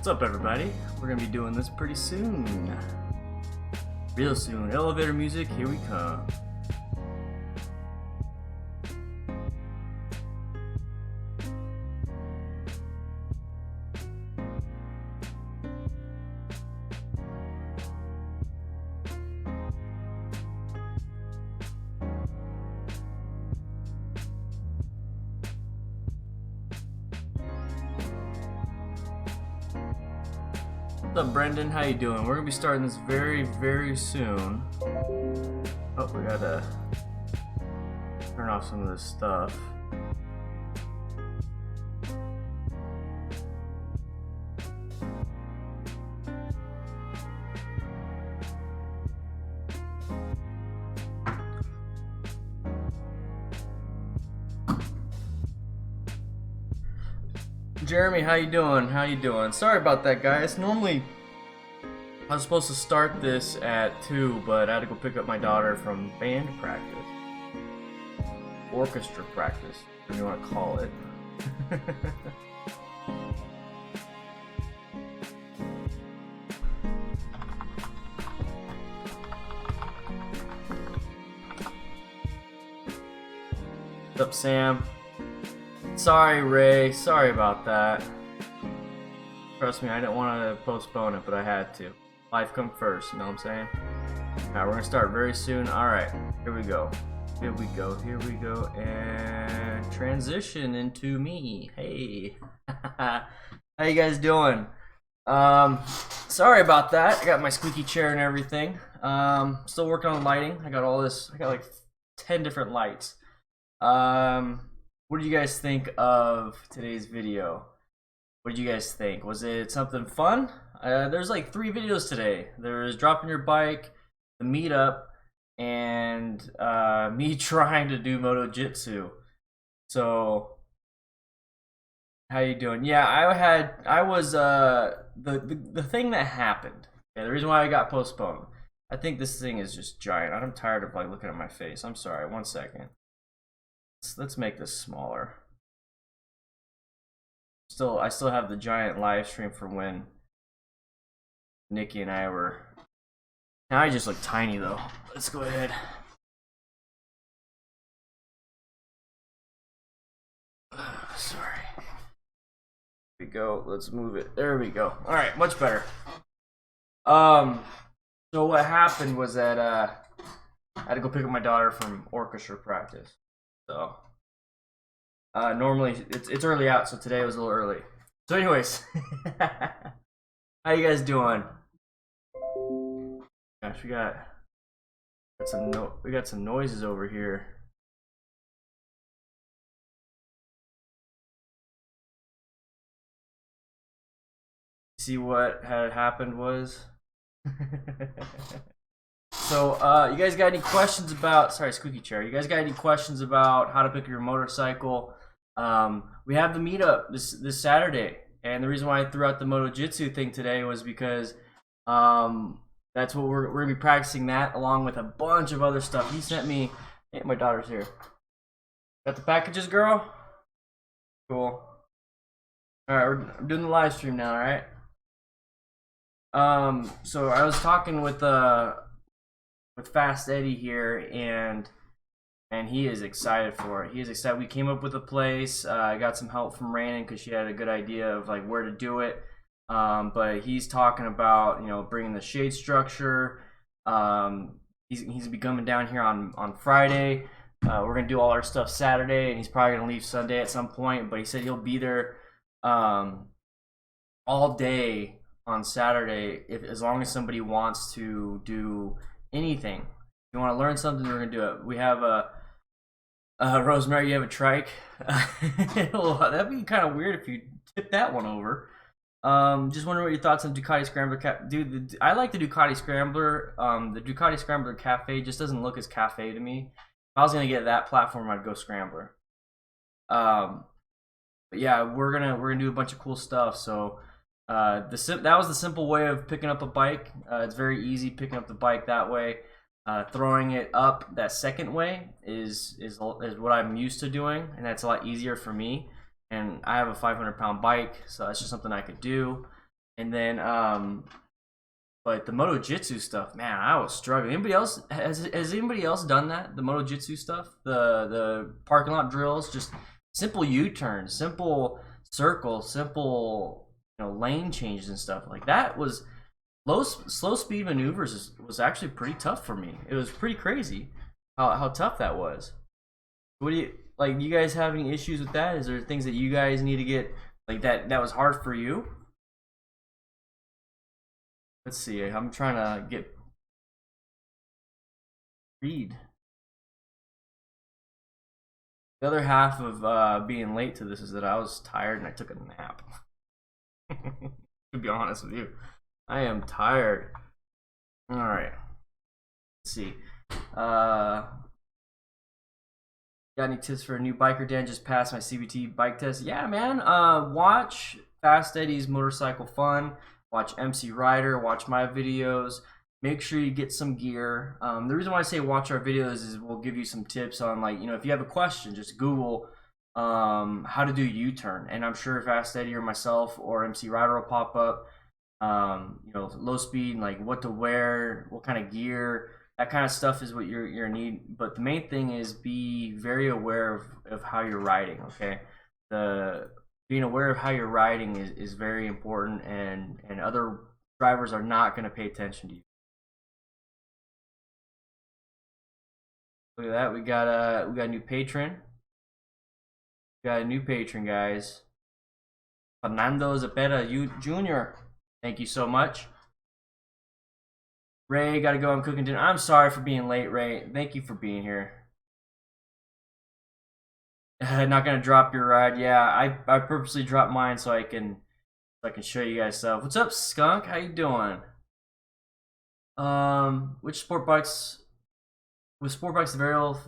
What's up, everybody? We're gonna be doing this pretty soon. Real soon. Elevator music, here we come. What's up, Brendan? How you doing? We're gonna be starting this very soon. Oh, we gotta turn off some of this stuff. Jeremy, how you doing? How you doing? Sorry about that, guys. Normally, I was supposed to start this at 2, but I had to go pick up my daughter from band practice. Orchestra practice, whatever you want to call it. What's up, Sam? Sorry, Ray. Sorry about that. Trust me, I didn't want to postpone it, but I had to. Life come first, you know what I'm saying? Alright, we're gonna start very soon. Alright, here we go. Here we go, here we go. And transition into me. Hey. How you guys doing? Sorry about that. I got my squeaky chair and everything. Still working on lighting. I got all this, I got like 10 different lights. What did you guys think of today's video? What did you guys think? Was it something fun? There's like 3 videos today. There's dropping your bike, the meetup, and me trying to do Moto Jitsu. So, how you doing? Yeah, I was the thing that happened. Okay, the reason why I got postponed. I think this thing is just giant. I'm tired of like looking at my face. I'm sorry. 1 second. Let's make this smaller. I still have the giant live stream from when Nikki and I were. Now I just look tiny though. Let's go ahead. Sorry. Here we go. Let's move it. There we go. All right, much better. So what happened was that I had to go pick up my daughter from orchestra practice. So normally it's early out, so today was a little early. So anyways, how you guys doing? Gosh, we got some noises over here. See what had happened was. So, you guys got any questions about, sorry, squeaky chair. You guys got any questions about how to pick your motorcycle? We have the meetup this Saturday, and the reason why I threw out the Moto Jitsu thing today was because that's what we're gonna be practicing that along with a bunch of other stuff. He sent me. Hey, my daughter's here. Got the packages, girl? Cool. All right, we're doing the live stream now. All right. So I was talking with Fast Eddie here, and he is excited for it. He is excited. We came up with a place. I got some help from Raynin because she had a good idea of like where to do it. But he's talking about, you know, bringing the shade structure. He's gonna be coming down here on Friday. We're gonna do all our stuff Saturday, and he's probably gonna leave Sunday at some point. But he said he'll be there all day on Saturday as long as somebody wants to do anything. If you want to learn something, we're gonna do it. We have Rosemary, you have a trike. Well, that'd be kind of weird if you tip that one over. Just wondering what your thoughts on Ducati Scrambler Dude, I like the Ducati Scrambler. The Ducati Scrambler Cafe just doesn't look as cafe to me. If I was gonna get that platform, I'd go Scrambler. But yeah, we're gonna do a bunch of cool stuff. So that was the simple way of picking up a bike. It's very easy picking up the bike that way. Throwing it up that second way is what I'm used to doing, and that's a lot easier for me. And I have a 500-pound bike, so that's just something I could do. And then but the Moto Jitsu stuff, man, I was struggling. Anybody else has anybody else done that? The Moto Jitsu stuff, the parking lot drills, just simple U-turns, simple circles, simple lane changes and stuff like that. Was slow speed maneuvers was actually pretty tough for me. It was pretty crazy how tough that was. What do you like? You guys have any issues with that? Is there things that you guys need to get like that was hard for you? Let's see. I'm trying to read. The other half of being late to this is that I was tired and I took a nap. To be honest with you, I am tired. All right. Let's see. Got any tips for a new biker? Dan just passed my CBT bike test. Yeah, man. Watch Fast Eddie's Motorcycle Fun. Watch MC Rider. Watch my videos. Make sure you get some gear. The reason why I say watch our videos is we'll give you some tips on, like, if you have a question, just Google how to do U-turn, and I'm sure Fast Eddie or myself or MC Rider will pop up. Low speed, like what to wear, what kind of gear, that kind of stuff is what you're need. But the main thing is be very aware of how you're riding. Okay, being aware of how you're riding is very important, and other drivers are not going to pay attention to you. Look at that, we got a new patron. We got a new patron, guys. Fernando Zapeta Jr. Thank you so much. Ray, gotta go. I'm cooking dinner. I'm sorry for being late, Ray. Thank you for being here. Not gonna drop your ride. Yeah, I purposely dropped mine so I can show you guys stuff. What's up, Skunk? How you doing? Which sport bikes? With sport bikes, the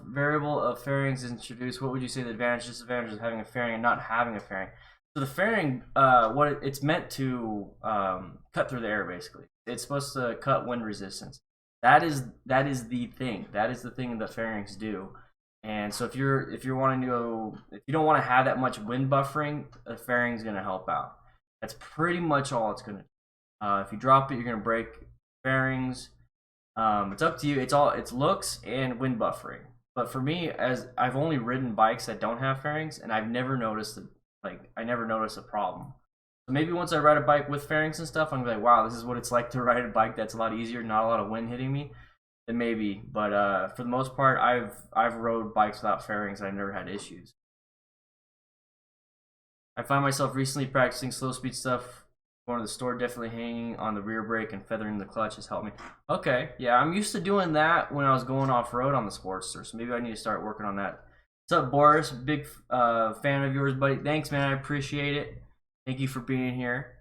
variable of fairings is introduced. What would you say the advantage, disadvantage of having a fairing and not having a fairing? So the fairing, it's meant to cut through the air. Basically, it's supposed to cut wind resistance. That is the thing. That is the thing that fairings do. And so if you don't want to have that much wind buffering, the fairing is going to help out. That's pretty much all it's going to do. If you drop it, you're going to break fairings. It's up to you. It's looks and wind buffering. But for me, as I've only ridden bikes that don't have fairings, and I've never noticed a problem. So maybe once I ride a bike with fairings and stuff, I'm like, wow, this is what it's like to ride a bike that's a lot easier, not a lot of wind hitting me. Then maybe, but for the most part, I've rode bikes without fairings and I've never had issues. I find myself recently practicing slow speed stuff. Going to the store, definitely hanging on the rear brake and feathering the clutch has helped me. Okay, yeah, I'm used to doing that when I was going off road on the Sportster, so maybe I need to start working on that. What's up, Boris? Big fan of yours, buddy. Thanks, man. I appreciate it. Thank you for being here.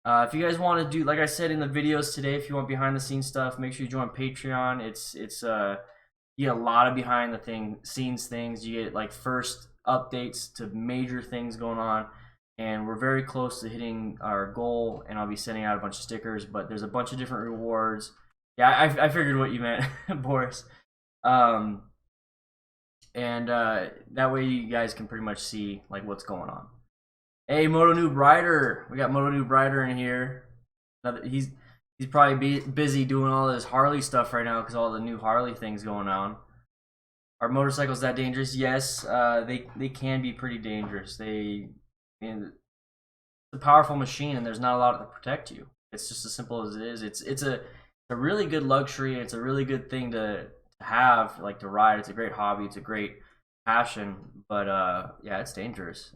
If you guys want to do, like I said in the videos today, if you want behind the scenes stuff, make sure you join Patreon. It's you get a lot of behind the scenes things. You get like first updates to major things going on. And we're very close to hitting our goal, and I'll be sending out a bunch of stickers, but there's a bunch of different rewards. Yeah, I figured what you meant, Boris. And that way you guys can pretty much see like what's going on. Hey, Moto Noob Rider. We got Moto Noob Rider in here. He's probably busy doing all this Harley stuff right now because all the new Harley things going on. Are motorcycles that dangerous? Yes, they can be pretty dangerous. It's a powerful machine, and there's not a lot to protect you. It's just as simple as it is. It's a really good luxury. It's a really good thing to have, like to ride. It's a great hobby. It's a great passion. But yeah, it's dangerous.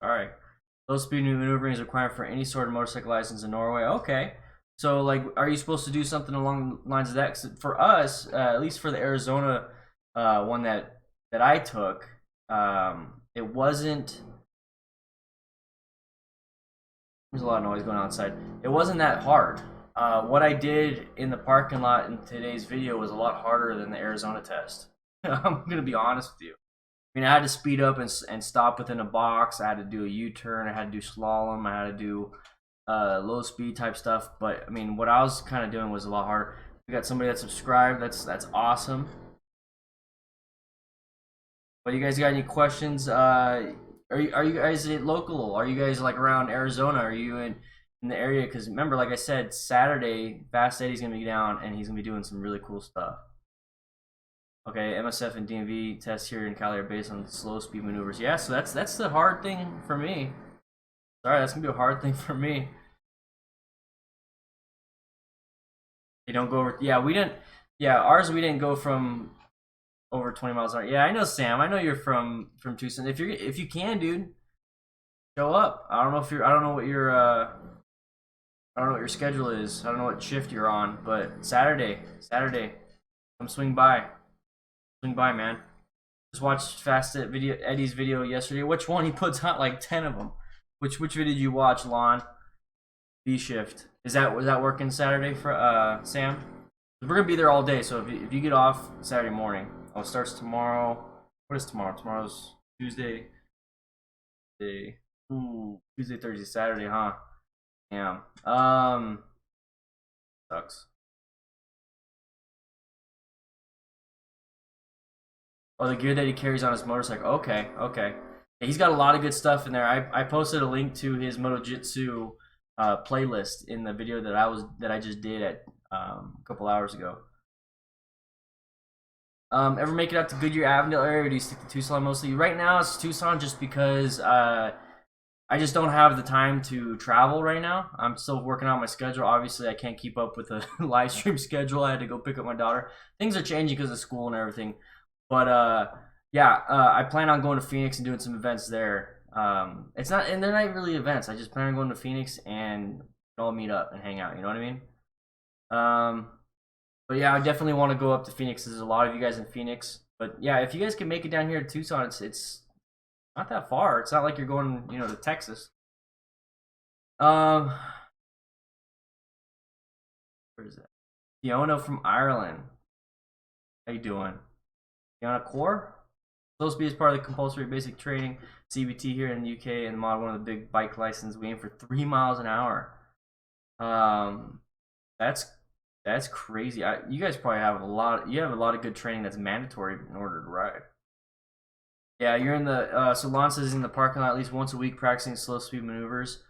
All right. Low speed maneuvering is required for any sort of motorcycle license in Norway. Okay. So like, are you supposed to do something along the lines of that? 'Cause for us, at least for the Arizona one that I took. It wasn't. There's a lot of noise going on outside. It wasn't that hard. What I did in the parking lot in today's video was a lot harder than the Arizona test. I'm gonna be honest with you. I mean, I had to speed up and stop within a box. I had to do a U-turn. I had to do slalom. I had to do low speed type stuff. But I mean, what I was kind of doing was a lot harder. We got somebody that subscribed. That's awesome. But you guys got any questions? are you guys local? Are you guys like around Arizona? Are you in the area? Because remember, like I said, Saturday, Fast Eddie's gonna be down, and he's gonna be doing some really cool stuff. Okay, MSF and DMV tests here in Cali are based on slow speed maneuvers. Yeah, so that's the hard thing for me. Sorry, that's gonna be a hard thing for me. They don't go over. Yeah, we didn't. Yeah, ours we didn't go from over 20 miles an hour. Yeah, I know, Sam. I know you're from Tucson. If you can, dude, show up. I don't know if you're. I don't know what your. I don't know what your schedule is. I don't know what shift you're on, but Saturday, come swing by. Swing by, man. Just watched Eddie's video yesterday. Which one? He puts out like 10 of them. Which video did you watch, Lon? B shift. Was that working Saturday for Sam? We're gonna be there all day. So if you get off Saturday morning, it starts tomorrow. What is tomorrow? Tomorrow's Tuesday. Tuesday, Thursday, Saturday, huh? Yeah. Sucks. Oh, the gear that he carries on his motorcycle. Okay. Yeah, he's got a lot of good stuff in there. I posted a link to his MotoJitsu playlist in the video that I just did at a couple hours ago. Ever make it out to Goodyear, Avondale area, or do you stick to Tucson mostly? Right now, it's Tucson just because I just don't have the time to travel right now. I'm still working on my schedule. Obviously, I can't keep up with the live stream schedule. I had to go pick up my daughter. Things are changing because of school and everything. But yeah, I plan on going to Phoenix and doing some events there. It's not, and they're not really events. I just plan on going to Phoenix and all meet up and hang out. You know what I mean? But yeah, I definitely want to go up to Phoenix. There's a lot of you guys in Phoenix. But yeah, if you guys can make it down here to Tucson, it's not that far. It's not like you're going, to Texas. Where is that? Fiona from Ireland. How you doing? Fiona Core? Supposed to be as part of the compulsory basic training CBT here in the UK and mod one of the big bike licenses. We aim for 3 miles an hour. That's crazy. You guys probably have a lot. You have a lot of good training that's mandatory in order to ride. Yeah, you're in the. So Lon says he's in the parking lot at least once a week practicing slow speed maneuvers.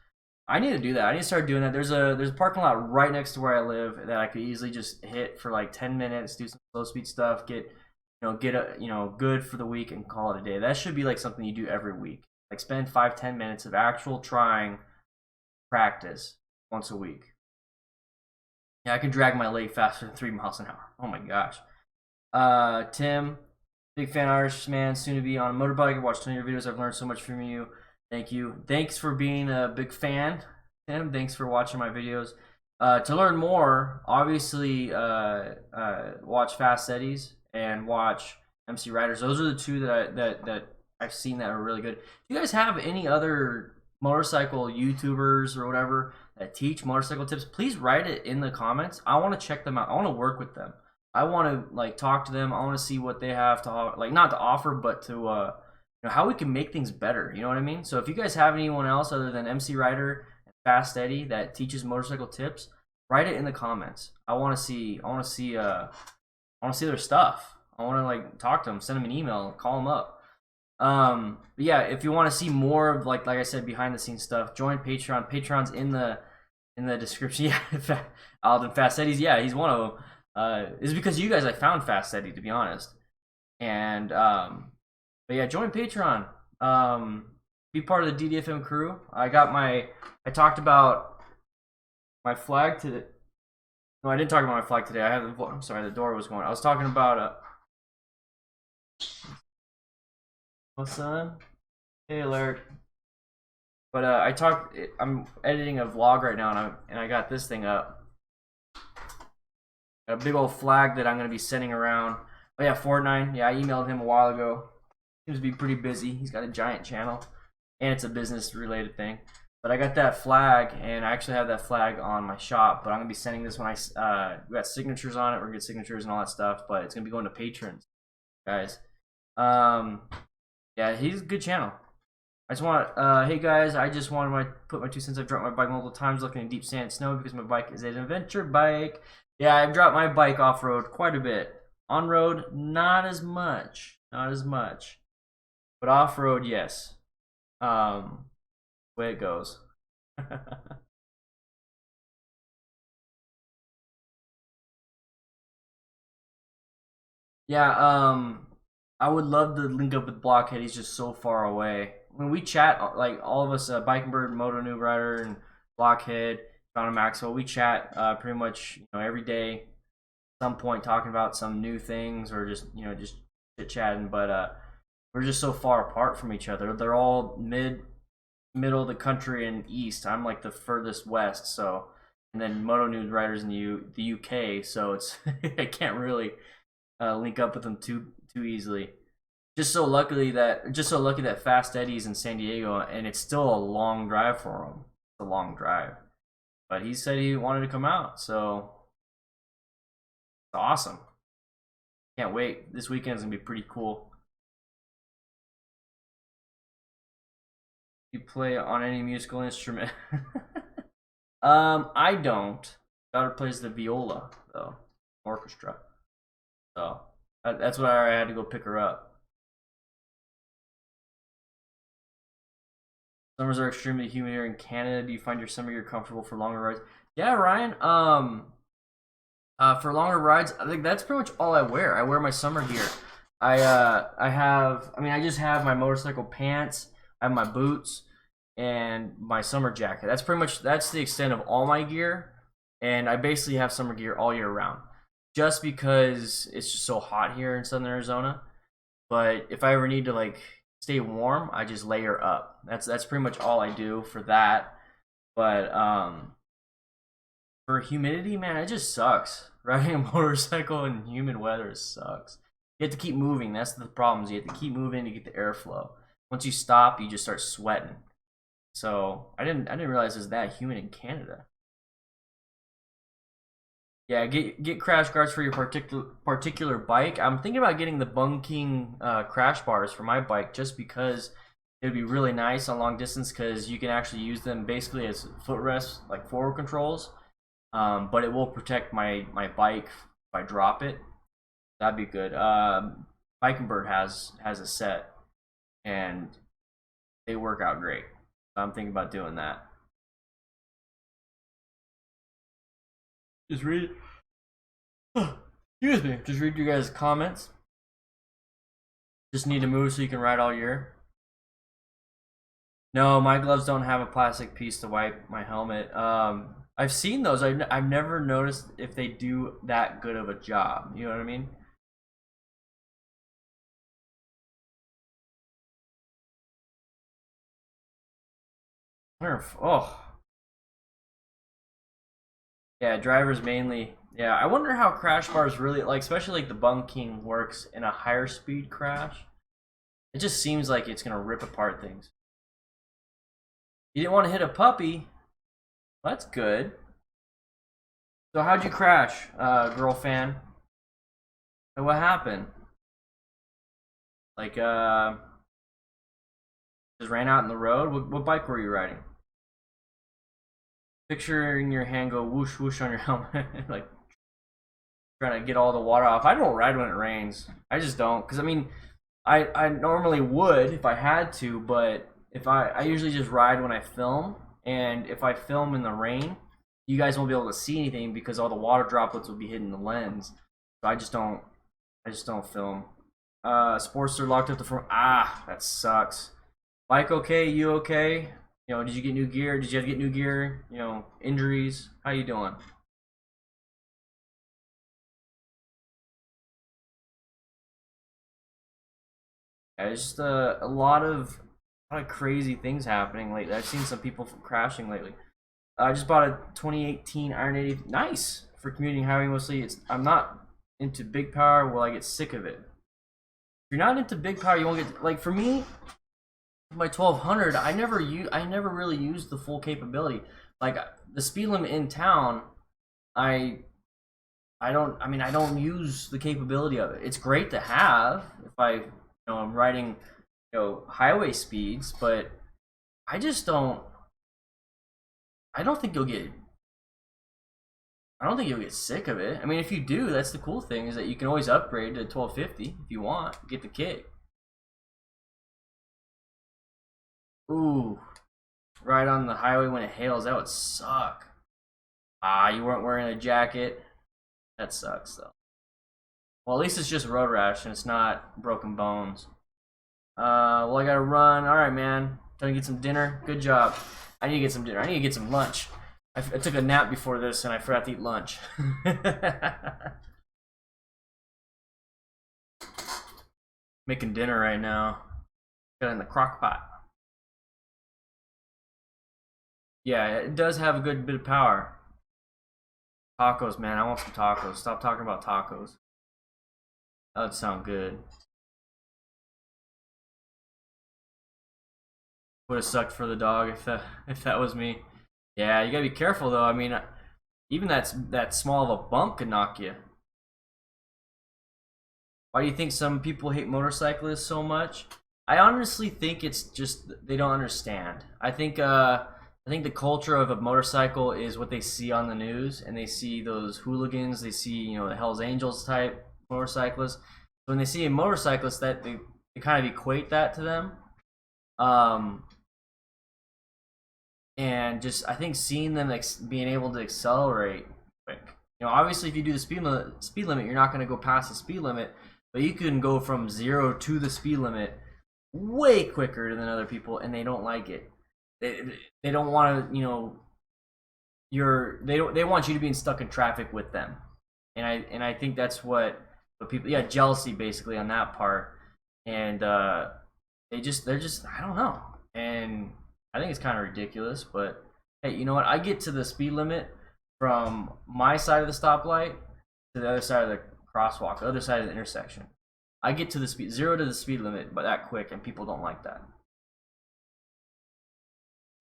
I need to do that. I need to start doing that. There's a parking lot right next to where I live that I could easily just hit for like 10 minutes, do some slow speed stuff, get good for the week and call it a day. That should be like something you do every week. Like spend 5-10 minutes of actual trying practice once a week. Yeah, I can drag my leg faster than 3 miles an hour. Oh my gosh. Tim, big fan Irish man, soon to be on a motorbike. I watched 20 of your videos. I've learned so much from you. Thank you. Thanks for being a big fan, Tim. Thanks for watching my videos. To learn more, obviously, watch Fast Eddie's and watch MC Riders. Those are the two that I've seen that are really good. Do you guys have any other motorcycle YouTubers or whatever that teach motorcycle tips? Please write it in the comments. I want to check them out. I want to work with them. I want to talk to them. I want to see what they have to not to offer, but to how we can make things better. You know what I mean? So if you guys have anyone else other than MC Rider and Fast Eddie that teaches motorcycle tips, write it in the comments. I want to see their stuff. I want to talk to them, send them an email, call them up. But yeah, if you want to see more of like I said, behind the scenes stuff, join Patreon. Patreon's in the description. Yeah, Alden Fast Eddie's. Yeah, he's one of them. It's because you guys I found Fast Eddie, to be honest. And but yeah, join Patreon. Be part of the DDFM crew. I talked about my flag today. No, I didn't talk about my flag today. I'm sorry, the door was going. I was talking about what's up? Hey, alert. But I'm editing a vlog right now, and I got this thing up. Got a big old flag that I'm gonna be sending around. Oh yeah, Fortnite. Yeah, I emailed him a while ago. Seems to be pretty busy. He's got a giant channel, and it's a business-related thing. But I got that flag, and I actually have that flag on my shop. But I'm gonna be sending this when we got signatures on it. We're gonna get signatures and all that stuff. But it's gonna be going to patrons, guys. Yeah, he's a good channel. I just want, hey guys, I just wanted to put my 2 cents. I've dropped my bike multiple times looking in deep sand and snow because my bike is an adventure bike. Yeah, I've dropped my bike off-road quite a bit. On-road, not as much. But off-road, yes. Way it goes. Yeah, I would love to link up with Blockhead. He's just so far away. When we chat, like all of us, Bike Bird, Moto Noob Rider, and Blockhead, John and Maxwell, we chat pretty much every day. At some point, talking about some new things or just just chit chatting. But we're just so far apart from each other. They're all middle of the country and east. I'm like the furthest west. So, and then Moto Noob Riders in the UK. So it's I can't really link up with them too easily. Just so lucky that Fast Eddie's in San Diego, and it's still a long drive for him. It's a long drive, but he said he wanted to come out, so it's awesome. Can't wait. This weekend's gonna be pretty cool. You play on any musical instrument? I don't. Daughter plays the viola though, orchestra. So that's why I had to go pick her up. Summers are extremely humid here in Canada. Do you find your summer year comfortable for longer rides? Yeah, Ryan. For longer rides, I think that's pretty much all I wear. I wear my summer gear. I just have my motorcycle pants. I have my boots and my summer jacket. That's the extent of all my gear, and I basically have summer gear all year round. Just because it's just so hot here in Southern Arizona. But if I ever need to like stay warm, I just layer up. That's pretty much all I do for that. But for humidity, man, it just sucks. Riding a motorcycle in humid weather sucks. You have to keep moving. That's the problem. You have to keep moving to get the airflow. Once you stop, you just start sweating. So I didn't realize it was that humid in Canada. Yeah, get crash guards for your particular bike. I'm thinking about getting the Bung King crash bars for my bike just because it would be really nice on long distance because you can actually use them basically as footrests, like forward controls. But it will protect my bike if I drop it. That'd be good. Bike Bird has a set, and they work out great. So I'm thinking about doing that. Just read. Excuse me. Just read you guys' comments. Just need to move so you can ride all year. No, my gloves don't have a plastic piece to wipe my helmet. I've seen those. I've never noticed if they do that good of a job. You know what I mean? Oh, yeah, drivers mainly. Yeah, I wonder how crash bars really like, especially like the Bung King works in a higher speed crash. It just seems like it's gonna rip apart things. You didn't want to hit a puppy. Well, that's good. So how'd you crash, girl fan? So what happened? Like just ran out in the road. What bike were you riding? Picturing your hand go whoosh whoosh on your helmet, like trying to get all the water off. I don't ride when it rains. I just don't, because I mean, I normally would if I had to, but if I usually just ride when I film, and if I film in the rain, you guys won't be able to see anything because all the water droplets will be hitting the lens. So I just don't film. Sportster locked up the front. Ah, that sucks. Mike, okay? You okay? Did you get new gear? Did you have to get new gear? Injuries? How you doing? Yeah, there's just a lot of crazy things happening lately. I've seen some people crashing lately. I just bought a 2018 Iron 80. Nice for commuting highway mostly. I'm not into big power. Will I get sick of it? If you're not into big power, you won't get like for me. My 1200, I never really used the full capability. Like the speed limit in town, I I don't use the capability of it. It's great to have if I'm riding highway speeds, but I just don't. I don't think you'll get. I don't think you'll get sick of it. I mean, if you do, that's the cool thing is that you can always upgrade to 1250 if you want. Get the kit. Ooh, right on the highway when it hails. That would suck. Ah, you weren't wearing a jacket. That sucks though. Well, at least it's just road rash and it's not broken bones. Well, I gotta run. All right, man. Trying to get some dinner. Good job. I need to get some dinner. I need to get some lunch. I took a nap before this and I forgot to eat lunch. Making dinner right now. Got it in the crock pot. Yeah, it does have a good bit of power. Tacos, man. I want some tacos. Stop talking about tacos. That would sound good. Would have sucked for the dog if that was me. Yeah, you gotta be careful though. I mean, even that small of a bump could knock you. Why do you think some people hate motorcyclists so much? I honestly think it's just they don't understand. I think the culture of a motorcycle is what they see on the news, and they see those hooligans. They see the Hell's Angels type motorcyclists. So when they see a motorcyclist, that they kind of equate that to them. Um, and just I think seeing them being able to accelerate quick. Obviously, if you do the speed limit, you're not going to go past the speed limit, but you can go from 0 to the speed limit way quicker than other people, and they don't like it. They don't want to, they want you to be stuck in traffic with them, and I think that's what people, yeah, jealousy basically on that part, and they're just I don't know, and I think it's kind of ridiculous, but hey, you know what? I get to the speed limit from my side of the stoplight to the other side of the crosswalk, the other side of the intersection. I get to the speed 0 to the speed limit, but that quick, and people don't like that.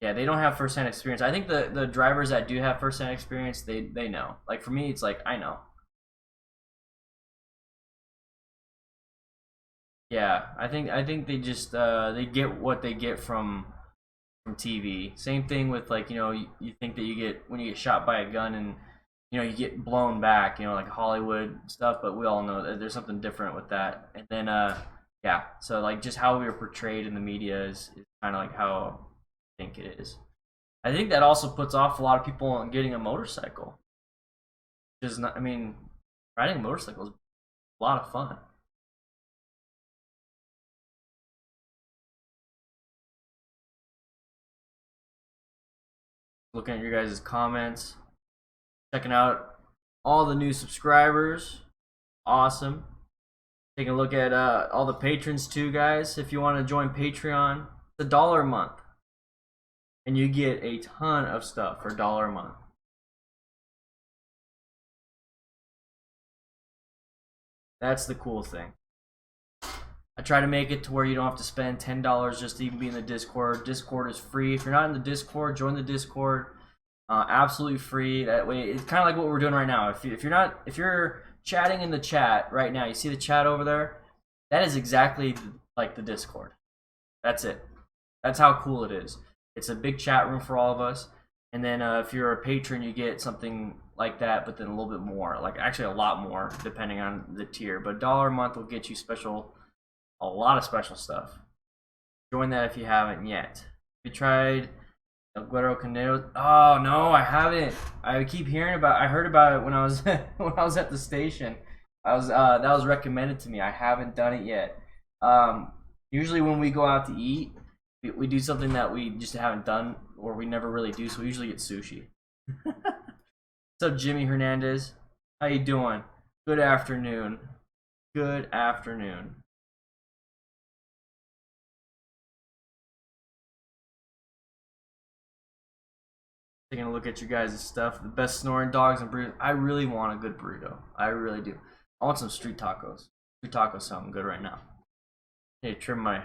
Yeah, they don't have first-hand experience. I think the drivers that do have first-hand experience, they know. Like for me, it's like I know. Yeah, I think they just they get what they get from TV. Same thing with like you think that you get when you get shot by a gun and you get blown back, like Hollywood stuff, but we all know that there's something different with that. And then yeah, so like just how we were portrayed in the media is kind of like how I think it is. I think that also puts off a lot of people on getting a motorcycle. Just not, I mean, riding a motorcycle is a lot of fun. Looking at your guys' comments, checking out all the new subscribers. Awesome. Taking a look at all the patrons too, guys. If you want to join Patreon, it's $1 a month, and you get a ton of stuff for $1 a month. That's the cool thing. I try to make it to where you don't have to spend $10 just to even be in the Discord. Discord is free. If you're not in the Discord, join the Discord. Absolutely free. That way, it's kind of like what we're doing right now. If you're chatting in the chat right now, you see the chat over there. That is exactly like the Discord. That's it. That's how cool it is. It's a big chat room for all of us. And then if you're a patron, you get something like that, but then a little bit more. Like actually a lot more, depending on the tier. But $1 a month will get you a lot of special stuff. Join that if you haven't yet. If you tried El Guero Canero, oh no, I haven't. I keep hearing about. I heard about it when I was when I was at the station. That was recommended to me. I haven't done it yet. Usually when we go out to eat, we do something that we just haven't done or we never really do. So we usually get sushi. What's up, Jimmy Hernandez? How you doing? Good afternoon. Good afternoon. Taking a look at your guys' stuff. The best snoring dogs and burritos. I really want a good burrito. I really do. I want some street tacos. Street tacos sound good right now. Hey, trim my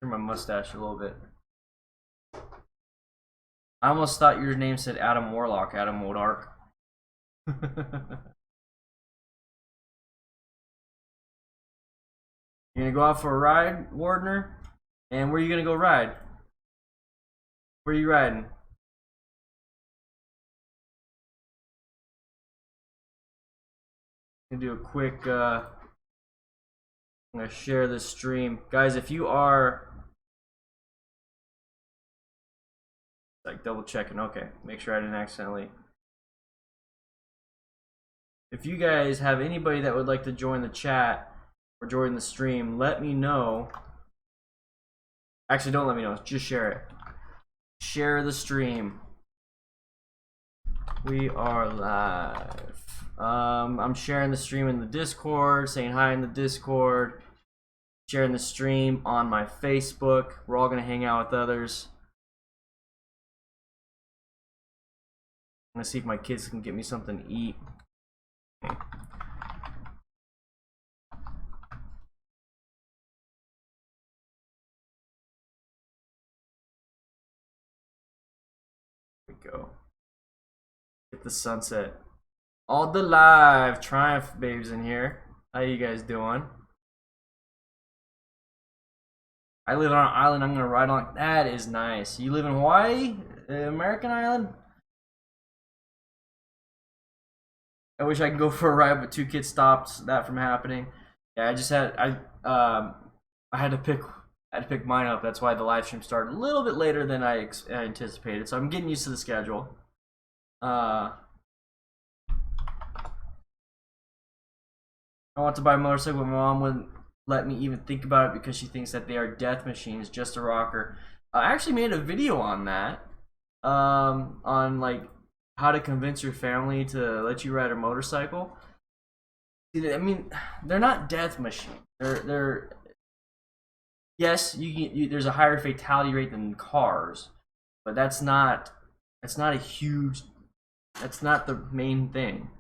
mustache a little bit. I almost thought your name said Adam Warlock, Adam Wodark. You're gonna go out for a ride, Wardner? And where are you gonna go ride? Where are you riding? I'm gonna do a quick I'm gonna share this stream. Guys, if you are Like double checking. Okay, make sure I didn't accidentally. If you guys have anybody that would like to join the chat or join the stream, let me know. Actually, don't let me know. Just share it. Share the stream. We are live. I'm sharing the stream in the Discord, saying hi in the Discord, sharing the stream on my Facebook. We're all gonna hang out with others. I'm gonna see if my kids can get me something to eat. Okay. Here we go. Get the sunset. All the live Triumph babes in here. How you guys doing? I live on an island. I'm gonna ride on. That is nice. You live in Hawaii, American island. I wish I could go for a ride, but 2 kids stopped that from happening. Yeah, I just had I had to pick mine up. That's why the live stream started a little bit later than I anticipated. So I'm getting used to the schedule. I want to buy a motorcycle, but my mom wouldn't let me even think about it because she thinks that they are death machines, just a rocker. I actually made a video on that, on like how to convince your family to let you ride a motorcycle. I mean, they're not death machines. They're yes, there's a higher fatality rate than cars, but that's not a huge. That's not the main thing.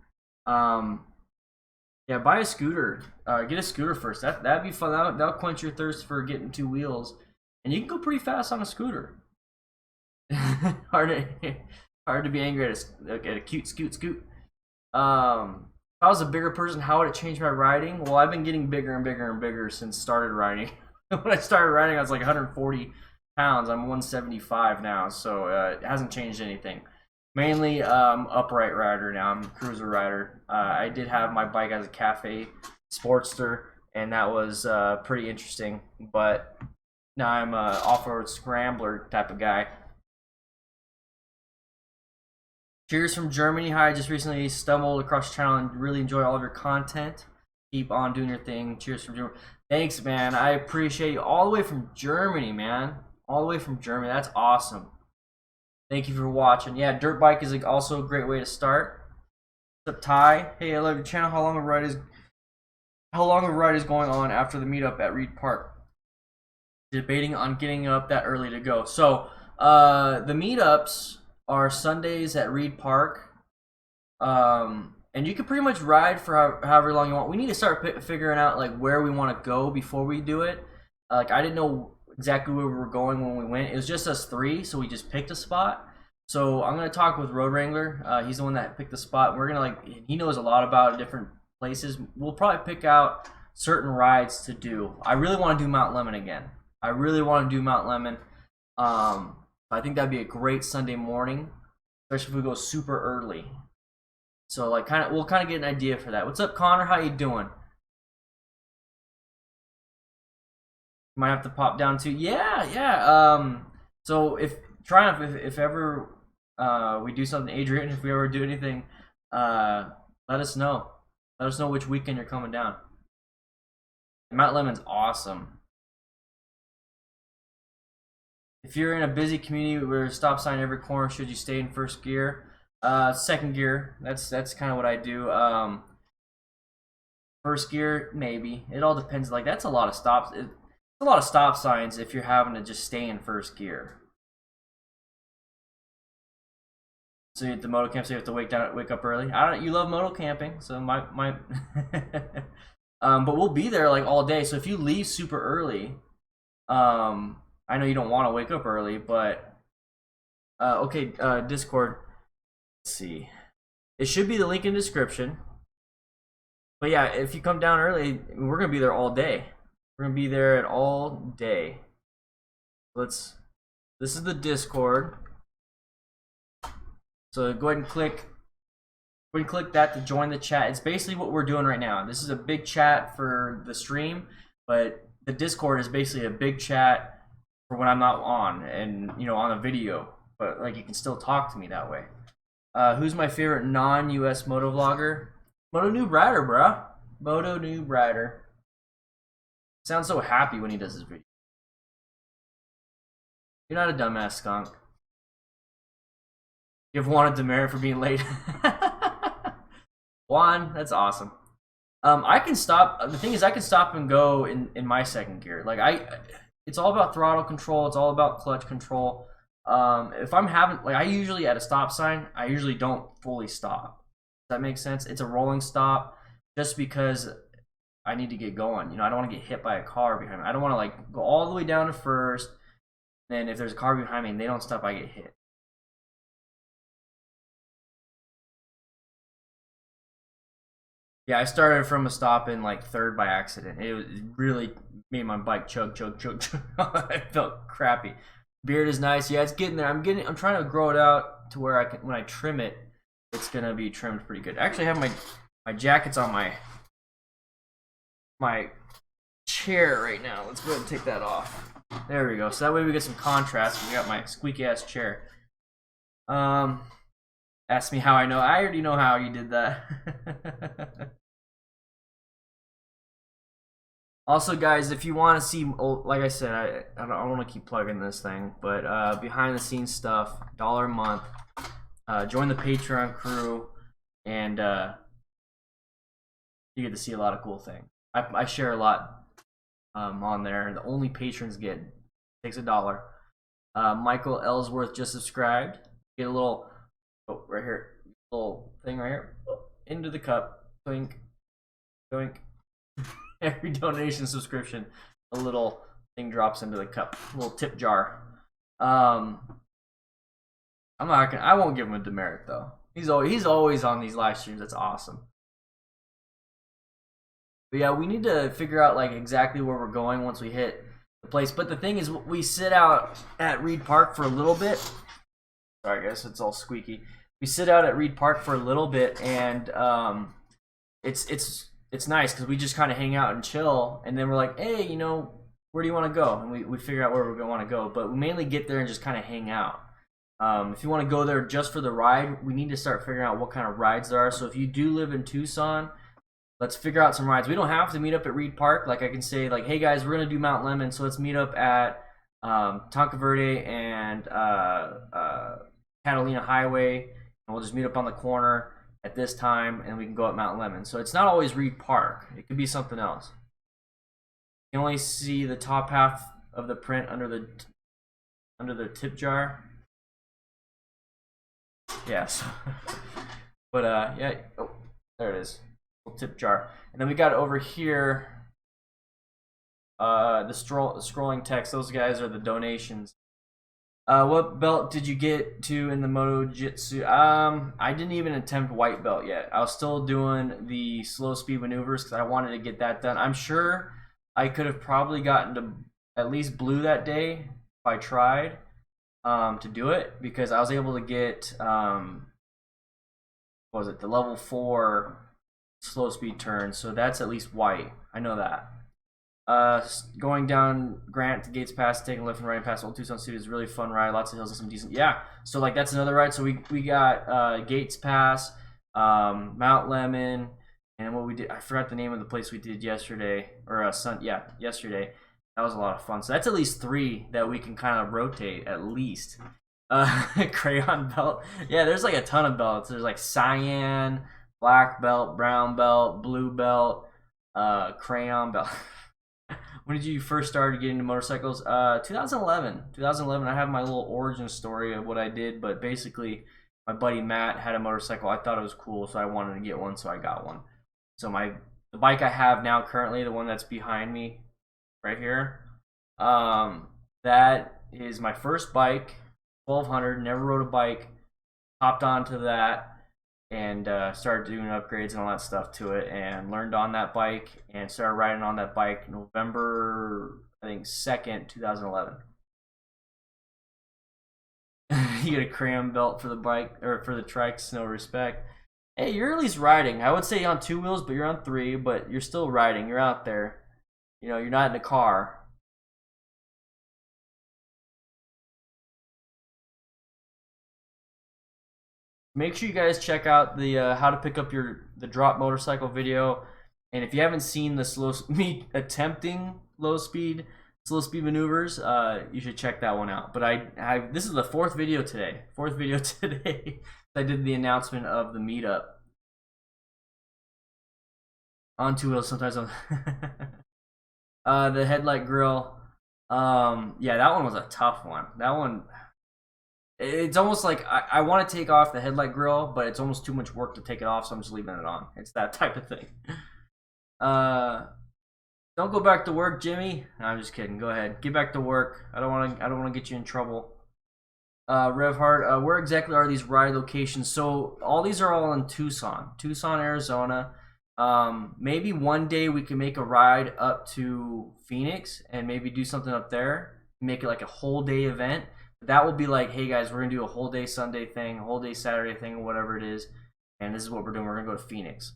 Yeah, buy a scooter. Get a scooter first. That'd be fun. That'll quench your thirst for getting 2 wheels, and you can go pretty fast on a scooter. hard to be angry at a cute scoot. If I was a bigger person, how would it change my riding? Well, I've been getting bigger and bigger and bigger since started riding. When I started riding, I was like 140 pounds. I'm 175 now, so it hasn't changed anything. Mainly upright rider now. I'm a cruiser rider. I did have my bike as a cafe Sportster, and that was pretty interesting. But now I'm a off-road scrambler type of guy. Cheers from Germany. Hi, I just recently stumbled across your channel and really enjoy all of your content. Keep on doing your thing. Cheers from Germany. Thanks, man. I appreciate you all the way from Germany, man. All the way from Germany. That's awesome. Thank you for watching. Yeah, dirt bike is also a great way to start. What's up, Ty? Hey, I love your channel. How long of a ride is going on after the meetup at Reed Park? Debating on getting up that early to go. So, the meetups are Sundays at Reed Park. And you can pretty much ride for however long you want. We need to start figuring out like where we want to go before we do it. Like I didn't know exactly where we were going when we went. It was just us 3, so we just picked a spot. So I'm gonna talk with Roadwrangler. He's the one that picked the spot. We're gonna he knows a lot about different places. We'll probably pick out certain rides to do. I really want to do Mount Lemon again. I think that'd be a great Sunday morning, especially if we go super early. So like we'll kind of get an idea for that. What's up, Connor? How you doing? Might have to pop down too. Yeah. So if Triumph, if ever we do something, Adrian, if we ever do anything, let us know. Let us know which weekend you're coming down. Mount Lemon's awesome. If you're in a busy community where there's a stop sign every corner, should you stay in first gear? Second gear. That's kind of what I do. First gear, maybe. It all depends. Like that's a lot of stops. It's a lot of stop signs if you're having to just stay in first gear. So at the moto camp, so you have to wake up early. You love moto camping, so my but we'll be there like all day. So if you leave super early, I know you don't want to wake up early, but okay, Discord. Let's see. It should be the link in the description. But yeah, if you come down early, we're gonna be there all day. We're gonna be there all day. This is the Discord. So go ahead and click that to join the chat. It's basically what we're doing right now. This is a big chat for the stream, but the Discord is basically a big chat for when I'm not on and on the video. but like you can still talk to me that way. Who's my favorite non-US moto vlogger? Moto Noob Rider, bro. Moto Noob Rider. Sounds so happy when he does his video. You're not a dumbass skunk. You've wanted demerit for being late. Juan, that's awesome. I can stop. The thing is, I can stop and go in my second gear. Like it's all about throttle control. It's all about clutch control. If I'm having, like, I usually at a stop sign, I usually don't fully stop. Does that make sense? It's a rolling stop, just because I need to get going. You know, I don't want to get hit by a car behind me. I don't want to like go all the way down to first. Then if there's a car behind me and they don't stop, I get hit. Yeah, I started from a stop in like third by accident. It really made my bike chug. I felt crappy. Beard is nice. Yeah, it's getting there. I'm trying to grow it out to where I can, when I trim it, it's gonna be trimmed pretty good. I actually have my jackets on my chair right now. Let's go ahead and take that off. There we go. So that way we get some contrast. We got my squeaky ass chair. Ask me how I know. I already know how you did that. Also, guys, if you want to see, like I said, I don't want to keep plugging this thing, but behind the scenes stuff, $1 a month. Join the Patreon crew, and you get to see a lot of cool things. I share a lot on there. The only patrons get takes $1. Michael Ellsworth just subscribed. Get a little, right here, little thing right here, into the cup. Doink, doink. Every donation subscription, a little thing drops into the cup, a little tip jar. I won't give him a demerit though. He's always on these live streams. That's awesome. But yeah, we need to figure out like exactly where we're going once we hit the place. But the thing is, we sit out at Reed Park for a little bit. Sorry guys, it's all squeaky. We sit out at Reed Park for a little bit, and it's nice because we just kind of hang out and chill, and then we're like, hey, you know, where do you want to go? And we figure out where we're going to want to go. But we mainly get there and just kind of hang out. If you want to go there just for the ride, we need to start figuring out what kind of rides there are. So if you do live in Tucson, let's figure out some rides. We don't have to meet up at Reed Park. Like I can say, like, hey guys, we're going to do Mount Lemon, so let's meet up at Tonka Verde and Catalina Highway, and we'll just meet up on the corner at this time, and we can go at Mount Lemon. So it's not always Reed Park. It could be something else. You can only see the top half of the print under the tip jar. Yes. But yeah. Oh, there it is. Little tip jar. And then we got over here the scrolling text. Those guys are the donations. What belt did you get to in the Moto Jitsu? I didn't even attempt white belt yet. I was still doing the slow speed maneuvers because I wanted to get that done. I'm sure I could have probably gotten to at least blue that day if I tried to do it, because I was able to get what was it, the level 4 slow speed turn. So that's at least white. I know that. Going down Grant to Gates Pass, taking a left and right past Old Tucson City is a really fun ride. Lots of hills and some decent. Yeah, so like that's another ride. So we got Gates Pass, Mount Lemon, and what we did. I forgot the name of the place we did yesterday, or yesterday. That was a lot of fun. So that's at least 3 that we can kind of rotate at least. Crayon belt. Yeah, there's like a ton of belts. There's like cyan, black belt, brown belt, blue belt, crayon belt. When did you first start getting into motorcycles? 2011. 2011. I have my little origin story of what I did, but basically, my buddy Matt had a motorcycle. I thought it was cool, so I wanted to get one, so I got one. So the bike I have now currently, the one that's behind me, right here, that is my first bike, 1200. Never rode a bike. Hopped onto that and started doing upgrades and all that stuff to it, and learned on that bike and started riding on that bike November, I think, 2nd, 2011. You get a crayon belt for the bike, or for the trikes, no respect. Hey, you're at least riding. I would say you're on 2 wheels, but you're on 3, but you're still riding. You're out there. You know, you're not in a car. make sure you guys check out the how to pick up the drop motorcycle video. And if you haven't seen the me attempting slow speed maneuvers, you should check that one out. But this is the fourth video today. I did the announcement of the meetup. On two wheels sometimes on the headlight grill. Yeah, that one was a tough one. That one, it's almost like I want to take off the headlight grill, but it's almost too much work to take it off, so I'm just leaving it on. It's that type of thing. Don't go back to work, Jimmy. No, I'm just kidding. Go ahead, get back to work. I don't want to get you in trouble. Revhard, where exactly are these ride locations? So all these are all in Tucson, Arizona. Maybe one day we can make a ride up to Phoenix and maybe do something up there, make it like a whole day event. That will be like, hey guys, we're gonna do a whole day Sunday thing, a whole day Saturday thing, or whatever it is, and this is what we're doing. We're gonna go to Phoenix.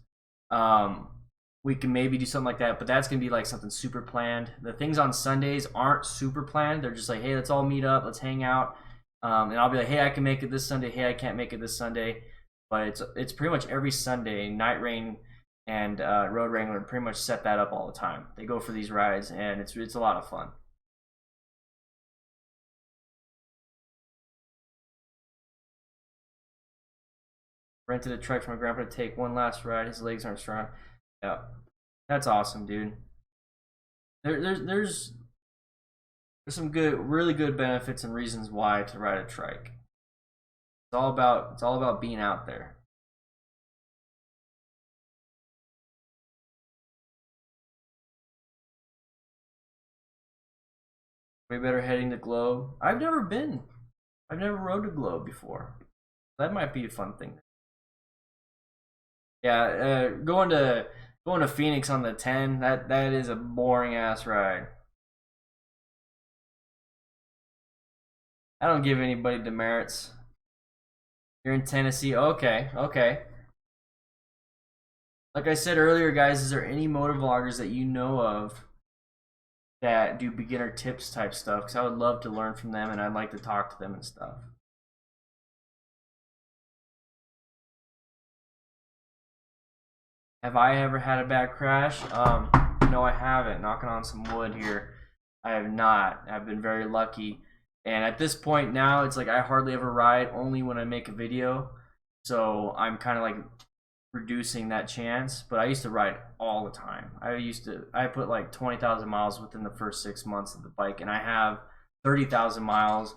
We can maybe do something like that, but that's gonna be like something super planned. The things on Sundays aren't super planned. They're just like, hey, let's all meet up, let's hang out, and I'll be like, hey, I can make it this Sunday. Hey, I can't make it this Sunday. But it's pretty much every Sunday. Night Rain and Roadwrangler pretty much set that up all the time. They go for these rides, and it's a lot of fun. Rented a trike from my grandpa to take one last ride. His legs aren't strong. Yeah, that's awesome, dude. There's some really good benefits and reasons why to ride a trike. It's all about being out there. Way better heading to Globe. I've never rode to Globe before. That might be a fun thing. Yeah, going to Phoenix on the 10. That is a boring ass ride. I don't give anybody demerits. You're in Tennessee. Okay. Like I said earlier, guys, is there any motovloggers that you know of that do beginner tips type stuff? Because I would love to learn from them, and I'd like to talk to them and stuff. Have I ever had a bad crash? No, I haven't. Knocking on some wood here. I have not. I've been very lucky. And at this point now, it's like I hardly ever ride, only when I make a video. So I'm kind of like reducing that chance. But I used to ride all the time. I put like 20,000 miles within the first 6 months of the bike. And I have 30,000 miles.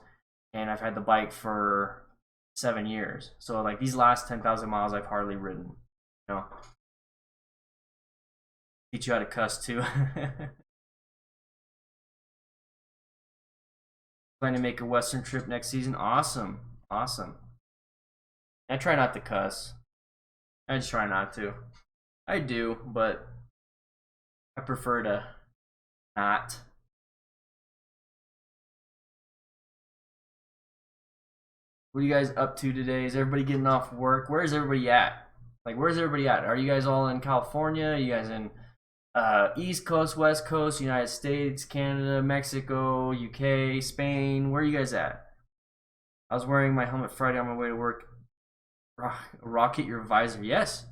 And I've had the bike for 7 years. So like these last 10,000 miles, I've hardly ridden. You know? Teach you how to cuss too. Plan to make a Western trip next season. Awesome. I try not to cuss. I just try not to. I do, but I prefer to not. What are you guys up to today? Is everybody getting off work? Where's everybody at? Like, where's everybody at? Are you guys all in California? Are you guys in East Coast, West Coast, United States, Canada, Mexico, UK, Spain? Where are you guys at? I was wearing my helmet Friday on my way to work. Rocket your visor. Yes,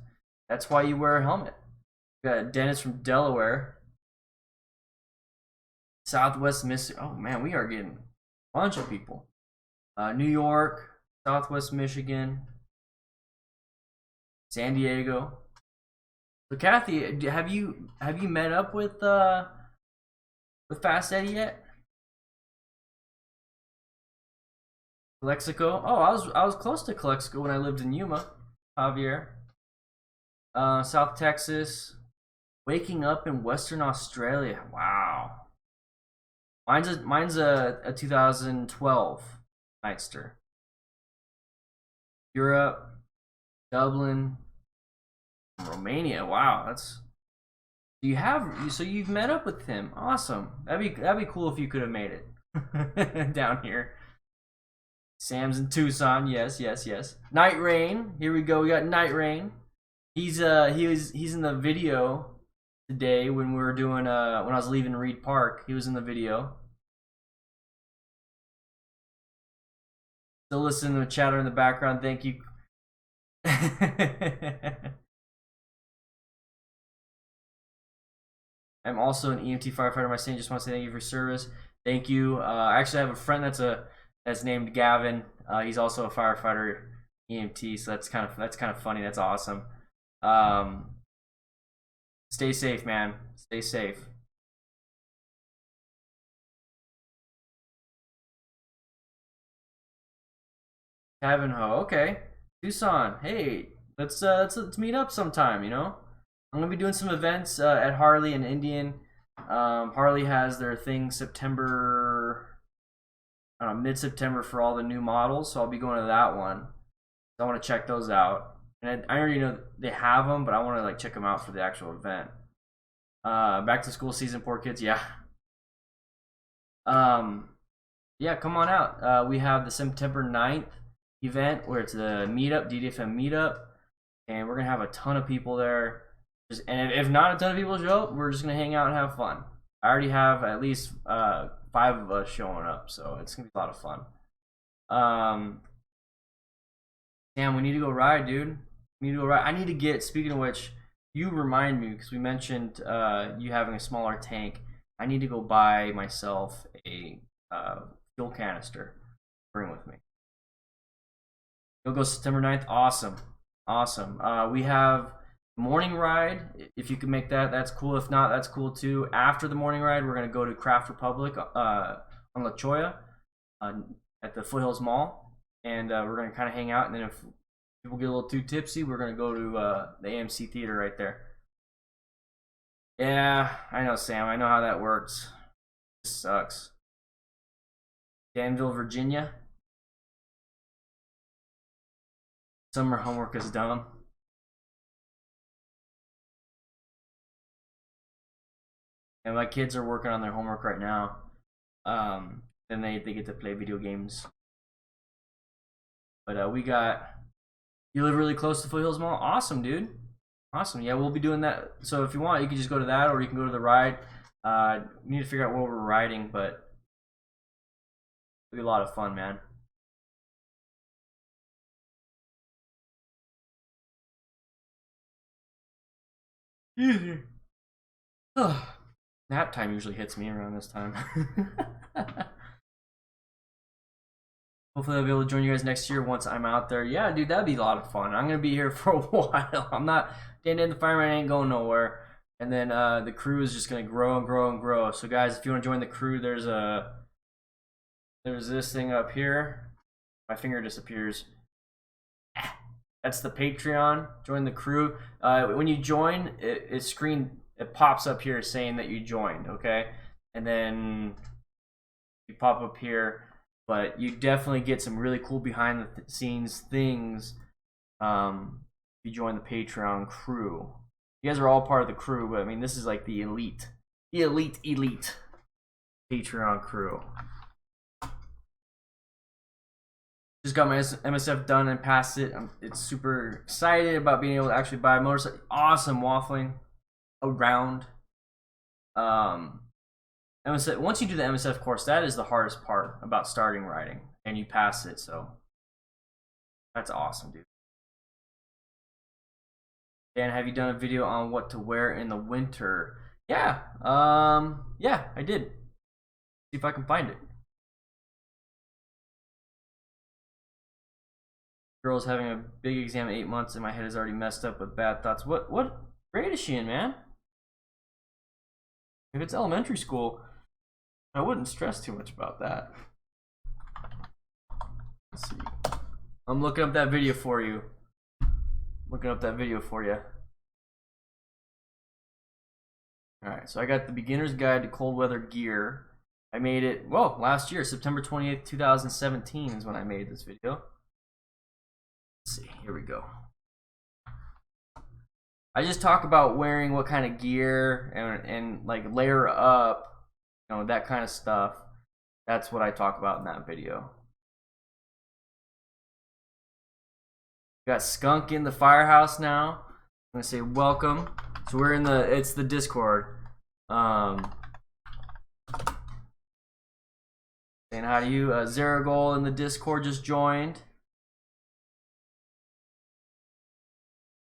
that's why you wear a helmet. We got Dennis from Delaware. Southwest Mississippi. Oh man, we are getting a bunch of people. New York, Southwest Michigan, San Diego. So Kathy, have you met up with Fast Eddie yet? Calexico. Oh, I was close to Calexico when I lived in Yuma, Javier. South Texas. Waking up in Western Australia. Wow. Mine's a 2012 Nightster. Europe, Dublin, Romania. Wow, that's. So you've met up with him. Awesome. That'd be cool if you could have made it down here. Sam's in Tucson. Yes. Night Rain. Here we go. We got Night Rain. He's in the video today when we were doing when I was leaving Reed Park. He was in the video. Still listening to the chatter in the background. Thank you, I'm also an EMT firefighter. My state just want to say thank you for your service. Thank you. I actually have a friend that's named Gavin. He's also a firefighter EMT, so that's kind of funny. That's awesome. Um, Stay safe, man. Stay safe. Ho. Okay. Tucson. Hey, let's meet up sometime. You know, I'm gonna be doing some events at Harley and Indian. Harley has their thing September, mid-September for all the new models, so I'll be going to that one. So I want to check those out. And I already know they have them, but I want to like check them out for the actual event. Back to school season, poor kids. Yeah. Um, yeah, come on out. We have the September 9th event where it's the meetup, DDFM meetup, and we're gonna have a ton of people there. And if not a ton of people show up, we're just gonna hang out and have fun. I already have at least 5 of us showing up, so it's gonna be a lot of fun. Damn, we need to go ride, dude. We need to go ride. I need to get. Speaking of which, you remind me because we mentioned you having a smaller tank. I need to go buy myself a fuel canister. Bring with me. You'll go September 9th. Awesome. Awesome. We have morning ride. If you can make that, that's cool. If not, that's cool too. After the morning ride, we're going to go to Craft Republic on La Cholla at the Foothills Mall. And we're going to kind of hang out. And then if people get a little too tipsy, we're going to go to the AMC Theater right there. Yeah, I know, Sam. I know how that works. It sucks. Danville, Virginia. Summer homework is done. And my kids are working on their homework right now. Then they get to play video games. But we got. You live really close to Foothills Mall? Awesome, dude. Awesome. Yeah, we'll be doing that. So if you want, you can just go to that, or you can go to the ride. We need to figure out what we're riding, but it'll be a lot of fun, man. Nap time usually hits me around this time. Hopefully I'll be able to join you guys next year once I'm out there. Yeah, dude, that'd be a lot of fun. I'm gonna be here for a while. I'm not. DanDanTheFireman ain't going nowhere. And then the crew is just gonna grow and grow and grow. So guys, if you want to join the crew, there's this thing up here. My finger disappears. That's the Patreon. Join the crew. When you join, it pops up here saying that you joined. Okay, and then you pop up here. But you definitely get some really cool behind the scenes things if you join the Patreon crew. You guys are all part of the crew, but I mean, this is like the elite Patreon crew. Just got my MSF done and passed it. It's super excited about being able to actually buy a motorcycle. Awesome waffling around. MSF, once you do the MSF course, that is the hardest part about starting riding, and you pass it, so that's awesome, dude. Dan, have you done a video on what to wear in the winter? Yeah, yeah, I did. See if I can find it. Girl's having a big exam in 8 months, and my head is already messed up with bad thoughts. What grade is she in, man? If it's elementary school, I wouldn't stress too much about that. Let's see. I'm looking up that video for you. Alright, so I got the beginner's guide to cold weather gear. I made it, well, last year, September 28th, 2017 is when I made this video. Let's see, here we go. I just talk about wearing what kind of gear and like layer up, you know, that kind of stuff. That's what I talk about in that video. We got Skunk in the firehouse now. I'm gonna say welcome. So we're in it's the Discord. And how do you? Zeragol in the Discord just joined.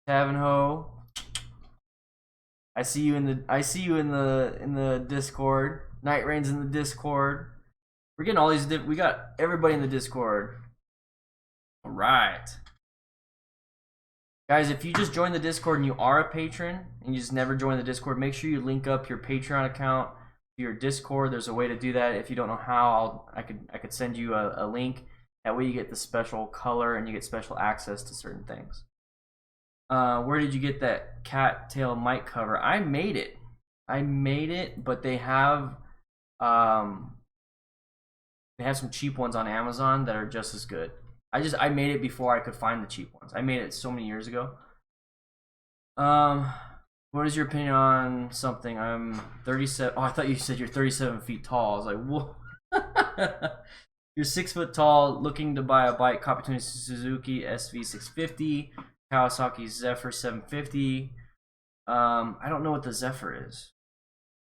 Tavenho. I see you in the Discord. Night Rain's in the Discord. We're getting all these. We got everybody in the Discord. All right, guys. If you just joined the Discord and you are a patron and you just never joined the Discord, make sure you link up your Patreon account to your Discord. There's a way to do that. If you don't know how, I could send you a link. That way you get the special color and you get special access to certain things. Where did you get that cattail mic cover? I made it. But they have some cheap ones on Amazon that are just as good. I made it before I could find the cheap ones. I made it so many years ago. What is your opinion on something? I'm 37. Oh, I thought you said you're 37 feet tall. I was like, whoa. You're 6 foot tall, looking to buy a bike. Copy between Suzuki SV650, Kawasaki Zephyr 750. I don't know what the Zephyr is.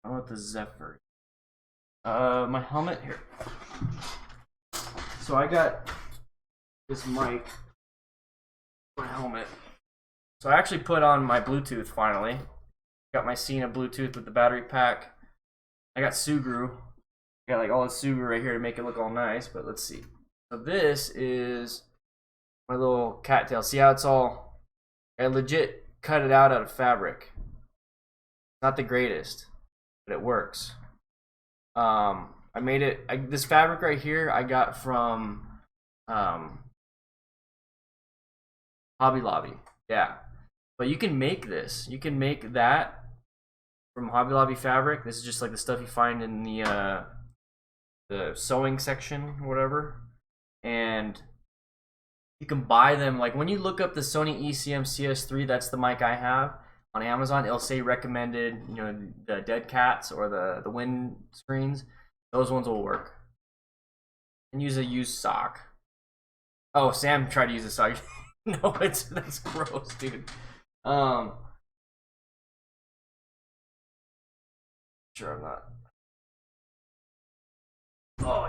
I don't know what the Zephyr is. My helmet here. So I got this mic, my helmet. So I actually put on my Bluetooth finally. Got my S.M.A.R.T Bluetooth with the battery pack. I got Sugru. I got like all the Sugru right here to make it look all nice, but let's see. So this is my little cattail. See how it's all, I legit cut it out of fabric. Not the greatest, but it works. I made it, this fabric right here I got from Hobby Lobby. Yeah. But you can make this. You can make that from Hobby Lobby fabric. This is just like the stuff you find in the sewing section or whatever. And you can buy them. Like when you look up the Sony ECM CS3, that's the mic I have on Amazon. It'll say recommended, you know, the dead cats or the wind screens. Those ones will work. And use a used sock. Oh, Sam tried to use a sock. No, that's gross, dude. Sure, I'm not. Oh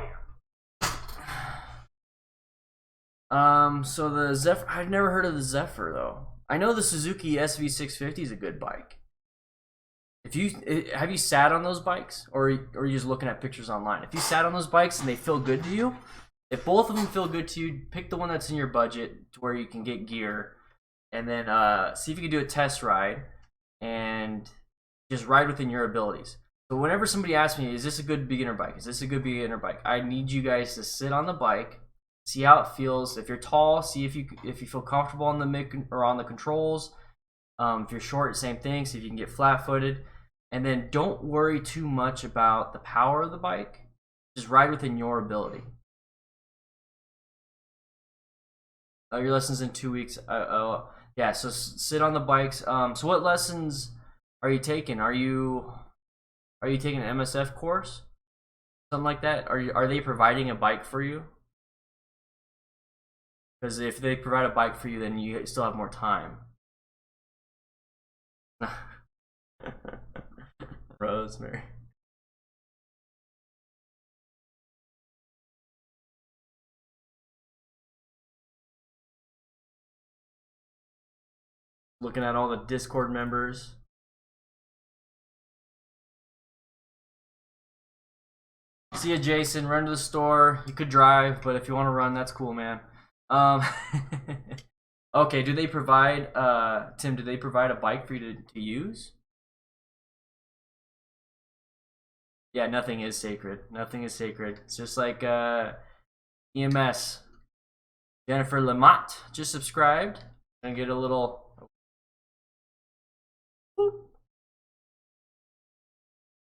yeah. So the Zephyr, I've never heard of the Zephyr though. I know the Suzuki SV650 is a good bike. Have you sat on those bikes, or are you just looking at pictures online? If you sat on those bikes and they feel good to you, if both of them feel good to you, pick the one that's in your budget to where you can get gear, and then see if you can do a test ride and just ride within your abilities. So whenever somebody asks me, is this a good beginner bike? Is this a good beginner bike? I need you guys to sit on the bike, see how it feels. If you're tall, see if you feel comfortable on the mic or on the controls. If you're short, same thing. See if you can get flat-footed. And then don't worry too much about the power of the bike. Just ride within your ability. Your lessons in 2 weeks. Yeah, so sit on the bikes. So what lessons are you taking? Are you taking an MSF course? Something like that? Are they providing a bike for you? Because if they provide a bike for you, then you still have more time. Rosemary. Looking at all the Discord members. See ya, Jason. Run to the store. You could drive, but if you want to run, that's cool, man. Okay, do they provide, Tim, do they provide a bike for you to use? Yeah, nothing is sacred. Nothing is sacred. It's just like EMS. Jennifer Lamott just subscribed. And get a little...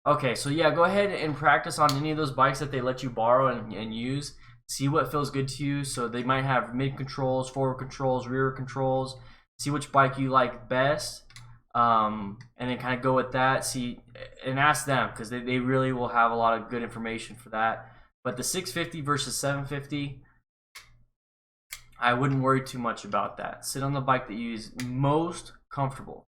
Okay, so yeah, go ahead and practice on any of those bikes that they let you borrow and use. See what feels good to you. So they might have mid controls, forward controls, rear controls. See which bike you like best, and then kind of go with that. See and ask them, because they really will have a lot of good information for that. But the 650 versus 750, I wouldn't worry too much about that. Sit on the bike that you use most comfortable.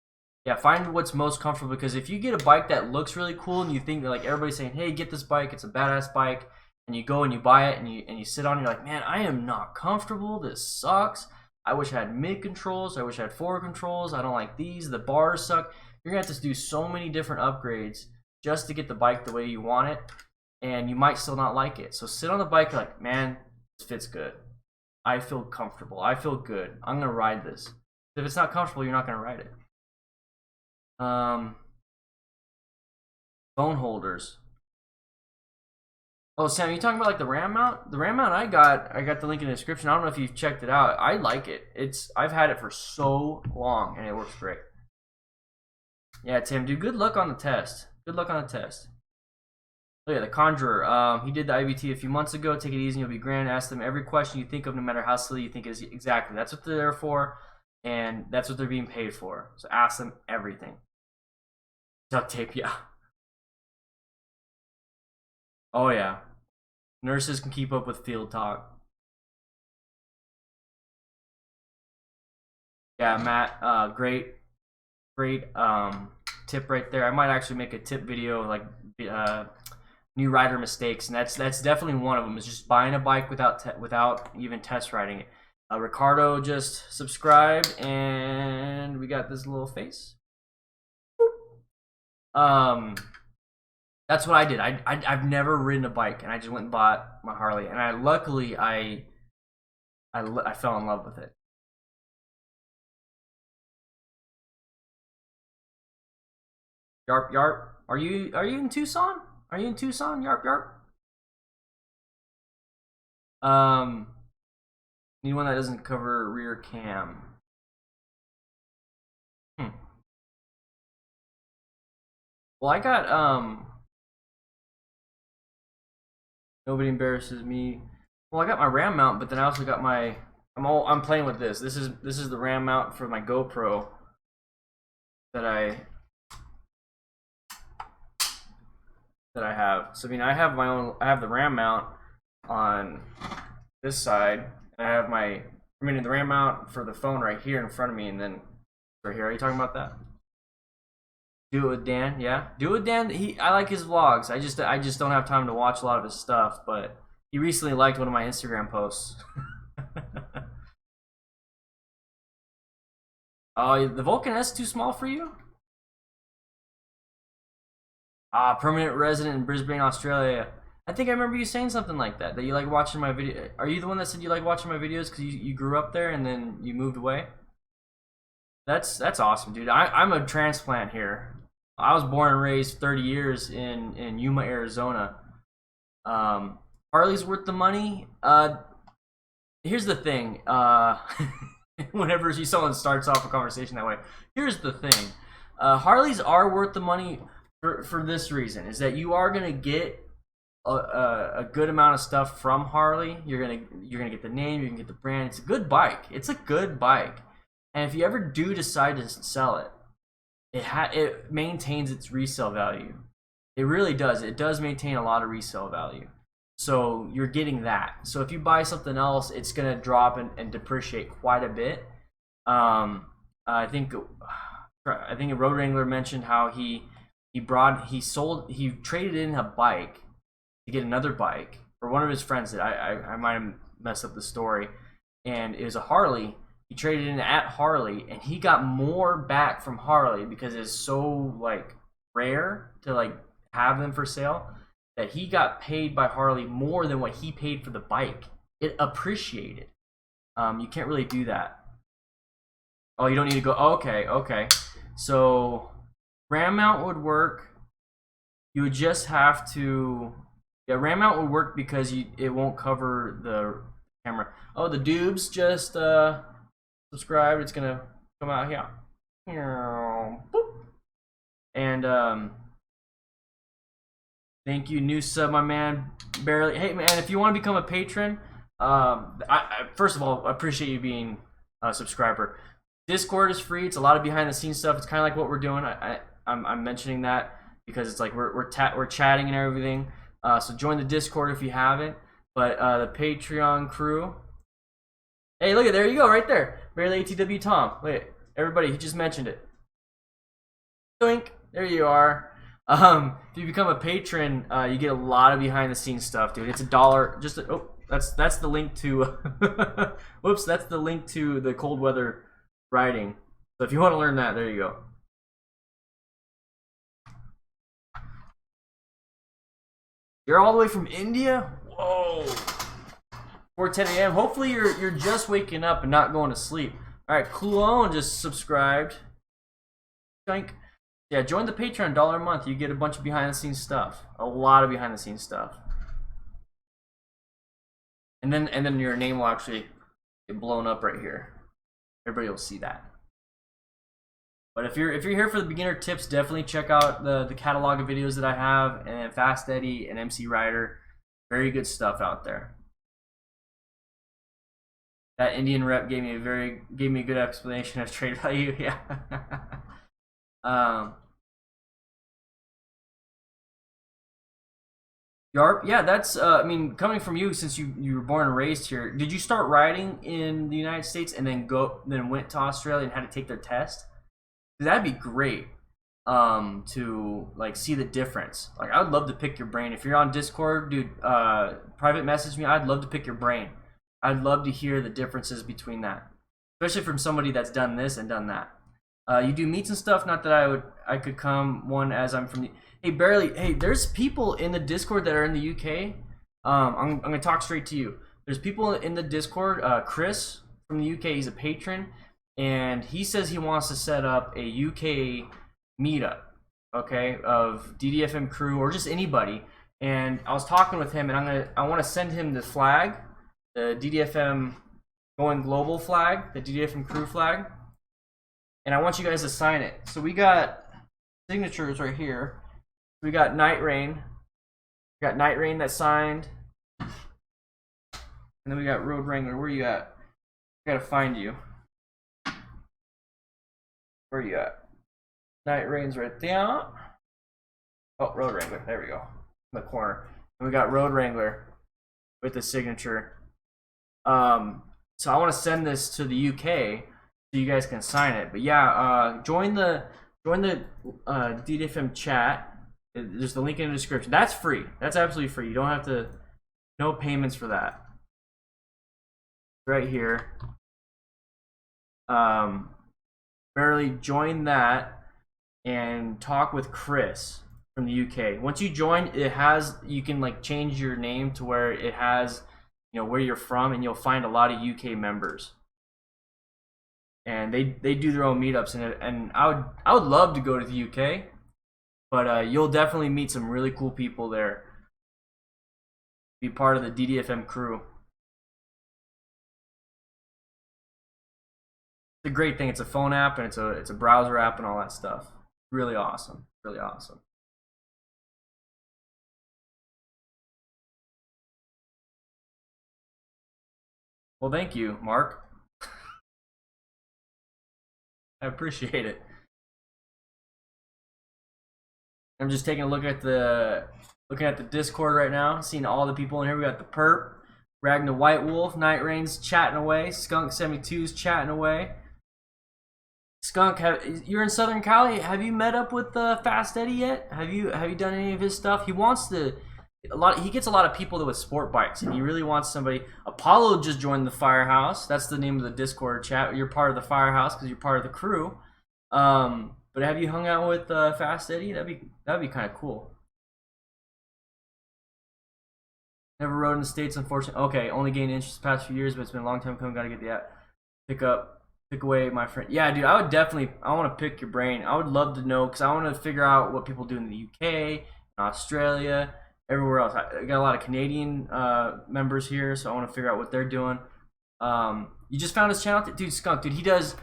Yeah, find what's most comfortable, because if you get a bike that looks really cool and you think that, like, everybody's saying, hey, get this bike, it's a badass bike, and you go and you buy it and you sit on it, you're like, man, I am not comfortable, this sucks, I wish I had mid controls. I wish I had forward controls. I don't like these. The bars suck. You're gonna have to do so many different upgrades just to get the bike the way you want it, and you might still not like it. So sit on the bike like, man, this fits good. I feel comfortable. I feel good. I'm gonna ride this. If it's not comfortable, you're not gonna ride it. Phone holders. Oh, Sam, you talking about like the RAM mount? The RAM mount I got the link in the description. I don't know if you've checked it out. I like it. I've had it for so long and it works great. Yeah, Tim, dude, good luck on the test. Good luck on the test. Oh yeah, the Conjurer. He did the IBT a few months ago. Take it easy and you'll be grand. Ask them every question you think of, no matter how silly you think it is. Exactly. That's what they're there for, and that's what they're being paid for. So ask them everything. Duct tape, yeah. Oh yeah. Nurses can keep up with field talk. Yeah, Matt, great tip right there. I might actually make a tip video like new rider mistakes, and that's definitely one of them. Is just buying a bike without even test riding it. Ricardo just subscribed, and we got this little face. That's what I did. I've never ridden a bike, and I just went and bought my Harley, and luckily I fell in love with it. Yarp yarp. Are you in Tucson? Are you in Tucson? Yarp yarp. Need one that doesn't cover rear cam. Well, I got nobody embarrasses me. Well, I got my RAM mount, but then I also got my I'm playing with this. This is the RAM mount for my GoPro that I have. So I mean, I have the RAM mount on this side, and I have the RAM mount for the phone right here in front of me, and then right here. Are you talking about that? Do it with Dan, yeah. Do it with Dan. I like his vlogs. I just don't have time to watch a lot of his stuff, but he recently liked one of my Instagram posts. Oh, the Vulcan S too small for you? Permanent resident in Brisbane, Australia. I think I remember you saying something like that. That you like watching my video. Are you the one that said you like watching my videos because you grew up there and then you moved away? That's awesome, dude. I'm a transplant here. I was born and raised 30 years in Yuma, Arizona. Harley's worth the money. Here's the thing. Whenever someone starts off a conversation that way, here's the thing. Harleys are worth the money for this reason, is that you are gonna get a good amount of stuff from Harley. You're gonna get the name, you can get the brand. It's a good bike. It's a good bike. And if you ever do decide to sell it, it maintains its resale value. It really does. It does maintain a lot of resale value. So you're getting that. So if you buy something else, it's gonna drop and depreciate quite a bit. I think a Roadwrangler mentioned how he traded in a bike to get another bike for one of his friends that I might have messed up the story, and it was a Harley. He traded in at Harley, and he got more back from Harley because it's so like rare to like have them for sale that he got paid by Harley more than what he paid for the bike. It appreciated. You can't really do that. Oh, you don't need to go. Okay. So RAM mount would work. You would just have to. Yeah, RAM mount would work because it won't cover the camera. Oh, the Dubes just subscribed. It's gonna come out here. Boop. And thank you, new sub, my man. Barely. Hey, man, if you want to become a patron, first of all, I appreciate you being a subscriber. Discord is free. It's a lot of behind the scenes stuff. It's kind of like what we're doing. I'm mentioning that because it's like we're chatting and everything. So join the Discord if you haven't. But the Patreon crew. Hey, look at there you go, right there. Barely ATW Tom. Wait, everybody, he just mentioned it. Doink. There you are. If you become a patron, you get a lot of behind the scenes stuff, dude. It's $1. That's the link to. Whoops, that's the link to the cold weather riding. So if you want to learn that, there you go. You're all the way from India? Whoa. 4:10 a.m. Hopefully you're just waking up and not going to sleep. All right, Clone just subscribed. Thank. Yeah, join the Patreon, $1 a month. You get a bunch of behind the scenes stuff, a lot of behind the scenes stuff, and then your name will actually get blown up right here. Everybody will see that. But if you're here for the beginner tips, definitely check out the catalog of videos that I have, and Fast Eddie and MC Rider. Very good stuff out there. That Indian rep gave me a good explanation of trade value. Yeah. Yarp, yeah, that's I mean, coming from you, since you were born and raised here, did you start riding in the United States and then went to Australia and had to take their test? That'd be great to like see the difference. Like, I would love to pick your brain. If you're on Discord, dude, private message me. I'd love to pick your brain. I'd love to hear the differences between that, especially from somebody that's done this and done that. You do meets and stuff. Not that I could come one, as I'm from the. Hey, barely. Hey, there's people in the Discord that are in the UK. I'm gonna talk straight to you. There's people in the Discord. Chris from the UK. He's a patron, and he says he wants to set up a UK meetup. Okay, of DDFM crew or just anybody. And I was talking with him, and I want to send him the flag, the DDFM going global flag, the DDFM crew flag. And I want you guys to sign it. So we got signatures right here. We got Night Rain. We got Night Rain that signed. And then we got Roadwrangler. Where you at? I gotta find you. Where you at? Night Rain's right there. Oh, Roadwrangler. There we go. In the corner. And we got Roadwrangler with the signature. So I want to send this to the UK so you guys can sign it. But yeah, join the DDFM chat. There's the link in the description. That's free. That's absolutely free. You don't have to. No payments for that. Right here. Barely join that and talk with Chris from the UK. Once you join, you can like change your name to where it has, you know, where you're from, and you'll find a lot of UK members. And they do their own meetups, and I would love to go to the UK, but you'll definitely meet some really cool people there. Be part of the DDFM crew. It's a great thing. It's a phone app, and it's a browser app and all that stuff. Really awesome. Really awesome. Well, thank you, Mark. I appreciate it. I'm just taking a look at the Discord right now, seeing all the people in here. We got the Perp, Ragnar White Wolf, Night Rain's chatting away, Skunk 72's chatting away. Skunk, you're in Southern Cali. Have you met up with Fast Eddie yet? Have you done any of his stuff? He wants to. He gets a lot of people with sport bikes, and he really wants somebody. Apollo just joined the Firehouse. That's the name of the Discord chat. You're part of the Firehouse because you're part of the crew. But have you hung out with Fast Eddie? That'd be kind of cool. Never rode in the States, unfortunately. Okay, only gained interest the past few years, but it's been a long time coming. Gotta get the app. Pick away my friend. Yeah, dude, I want to pick your brain. I would love to know, because I want to figure out what people do in the UK, Australia, everywhere else. I got a lot of Canadian members here, so I want to figure out what they're doing. You just found his channel? Dude, Skunk, dude, he does,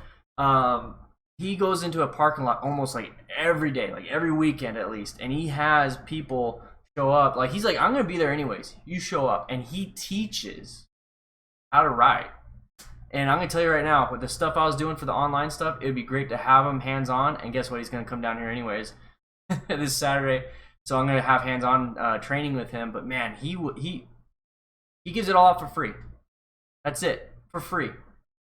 he goes into a parking lot almost like every day, like every weekend at least, and he has people show up. Like, he's like, I'm going to be there anyways. You show up. And he teaches how to ride. And I'm going to tell you right now, with the stuff I was doing for the online stuff, it would be great to have him hands-on. And guess what? He's going to come down here anyways this Saturday. So I'm going to have hands-on training with him. But man, he gives it all out for free. That's it, for free,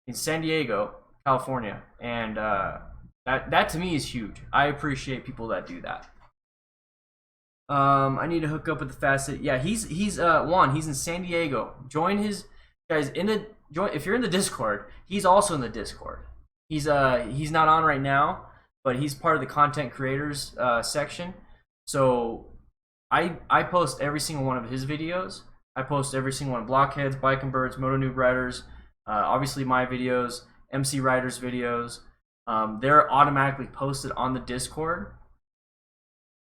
in San Diego, California. And that to me is huge. I appreciate people that do that. I need to hook up with the Facet. Yeah, he's Juan. He's in San Diego. Join his guys in the join. If you're in the Discord, he's also in the Discord. He's not on right now, but he's part of the content creators section. So I post every single one of his videos. I post every single one of Blockheads, Bike and Birds, Moto Noob Riders, obviously my videos, MC Riders videos. They're automatically posted on the Discord.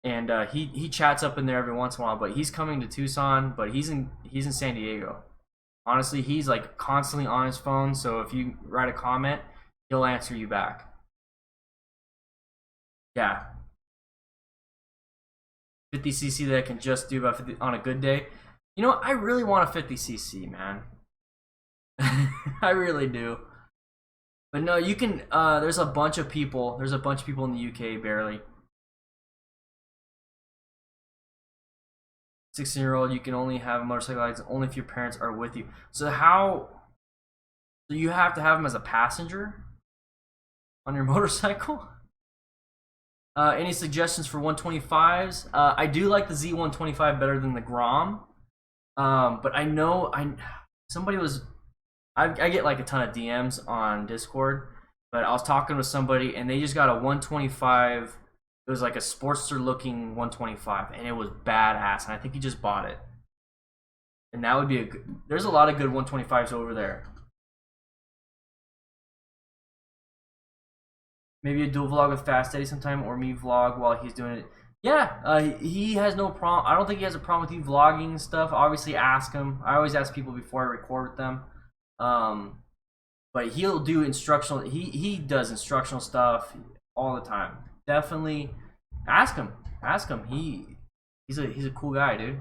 And he chats up in there every once in a while, but he's coming to Tucson, but he's in San Diego. Honestly, he's like constantly on his phone, so if you write a comment, he'll answer you back. Yeah. 50cc that I can just do about 50 on a good day. You know, I really want a 50cc, man. I really do. But no, you can there's a bunch of people. There's a bunch of people in the UK barely. 16-year-old, you can only have a motorcycle license only if your parents are with you. So so you have to have them as a passenger on your motorcycle? Any suggestions for 125s? I do like the Z125 better than the Grom. But I know somebody was I get like a ton of DMs on Discord, but I was talking with somebody and they just got a 125. It was like a Sportster looking 125 and it was badass, and I think he just bought it. And that would be there's a lot of good 125s over there. Maybe a dual vlog with Fast Eddie sometime, or me vlog while he's doing it. Yeah, he has no problem. I don't think he has a problem with you vlogging stuff. Obviously, ask him. I always ask people before I record with them. But he'll do instructional. He does instructional stuff all the time. Definitely ask him. Ask him. He's a cool guy, dude.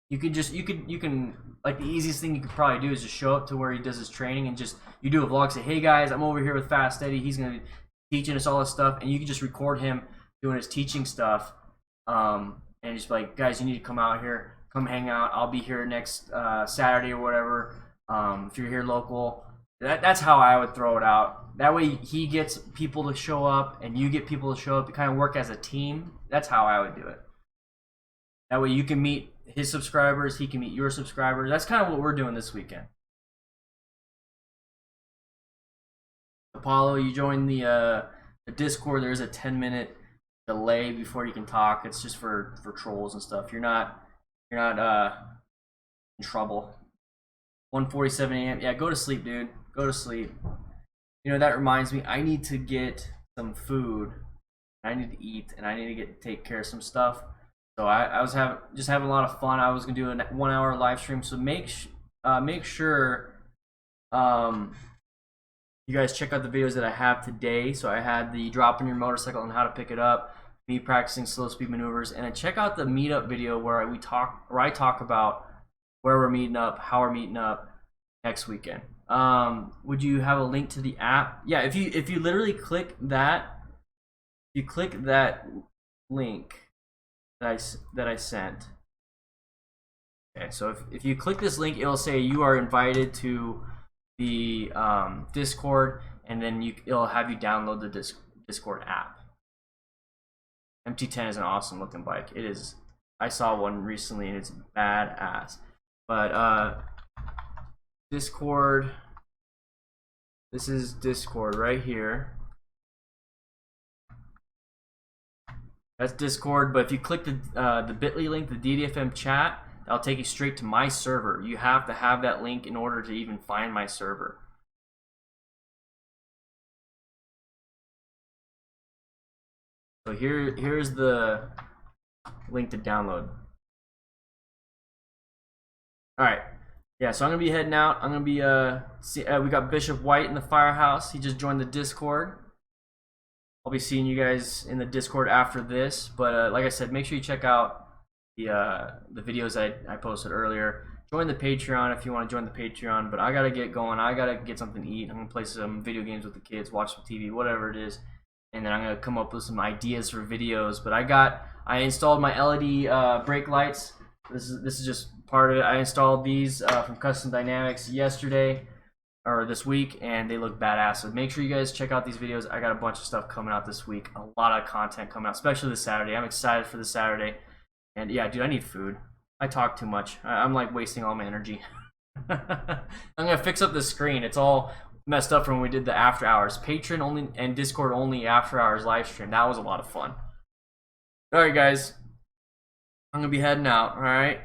You can like the easiest thing you could probably do is just show up to where he does his training and just you do a vlog, say, hey guys, I'm over here with Fast Eddie. He's gonna be teaching us all this stuff, and you can just record him doing his teaching stuff, and just be like, guys, you need to come out here, come hang out. I'll be here next Saturday or whatever. If you're here local, that's how I would throw it out. That way he gets people to show up, and you get people to show up to kind of work as a team. That's how I would do it. That way you can meet his subscribers, he can meet your subscribers. That's kind of what we're doing this weekend. Apollo, you join the Discord. There's a 10-minute delay before you can talk. It's just for trolls and stuff. You're not in trouble. 1:47 a.m. Yeah, go to sleep, dude. Go to sleep. You know, that reminds me, I need to get some food. I need to eat, and I need to take care of some stuff. So I was having a lot of fun. I was gonna do a 1 hour live stream. So make sure you guys check out the videos that I have today. So I had the dropping your motorcycle and how to pick it up, me practicing slow speed maneuvers, and then check out the meetup video where I talk about where we're meeting up, how we're meeting up next weekend. Would you have a link to the app? Yeah, if you literally click that, link that I sent. Okay, so if you click this link, it'll say you are invited to the Discord, and then it'll have you download the Discord app. MT10 is an awesome looking bike. It is. I saw one recently and it's badass. But Discord. This is Discord right here. That's Discord, but if you click the bit.ly link, the DDFM chat, that'll take you straight to my server. You have to have that link in order to even find my server. So here's the link to download. All right, yeah. So I'm gonna be heading out. I'm gonna be we got Bishop White in the firehouse. He just joined the Discord. I'll be seeing you guys in the Discord after this, but like I said, make sure you check out the videos I posted earlier. Join the Patreon if you want to join the Patreon, but I gotta get going. I gotta get something to eat. I'm gonna play some video games with the kids, watch some TV, whatever it is, and then I'm gonna come up with some ideas for videos. But I installed my LED brake lights. This is just part of it. I installed these from Custom Dynamics yesterday. or this week, and they look badass. So make sure you guys check out these videos. I got a bunch of stuff coming out this week, a lot of content coming out, especially this Saturday. I'm excited for this Saturday. And yeah, dude, I need food. I talk too much. I'm like wasting all my energy. I'm gonna fix up the screen. It's all messed up from when we did the after hours. Patreon only and Discord only after hours live stream. That was a lot of fun. Alright guys, I'm gonna be heading out, alright?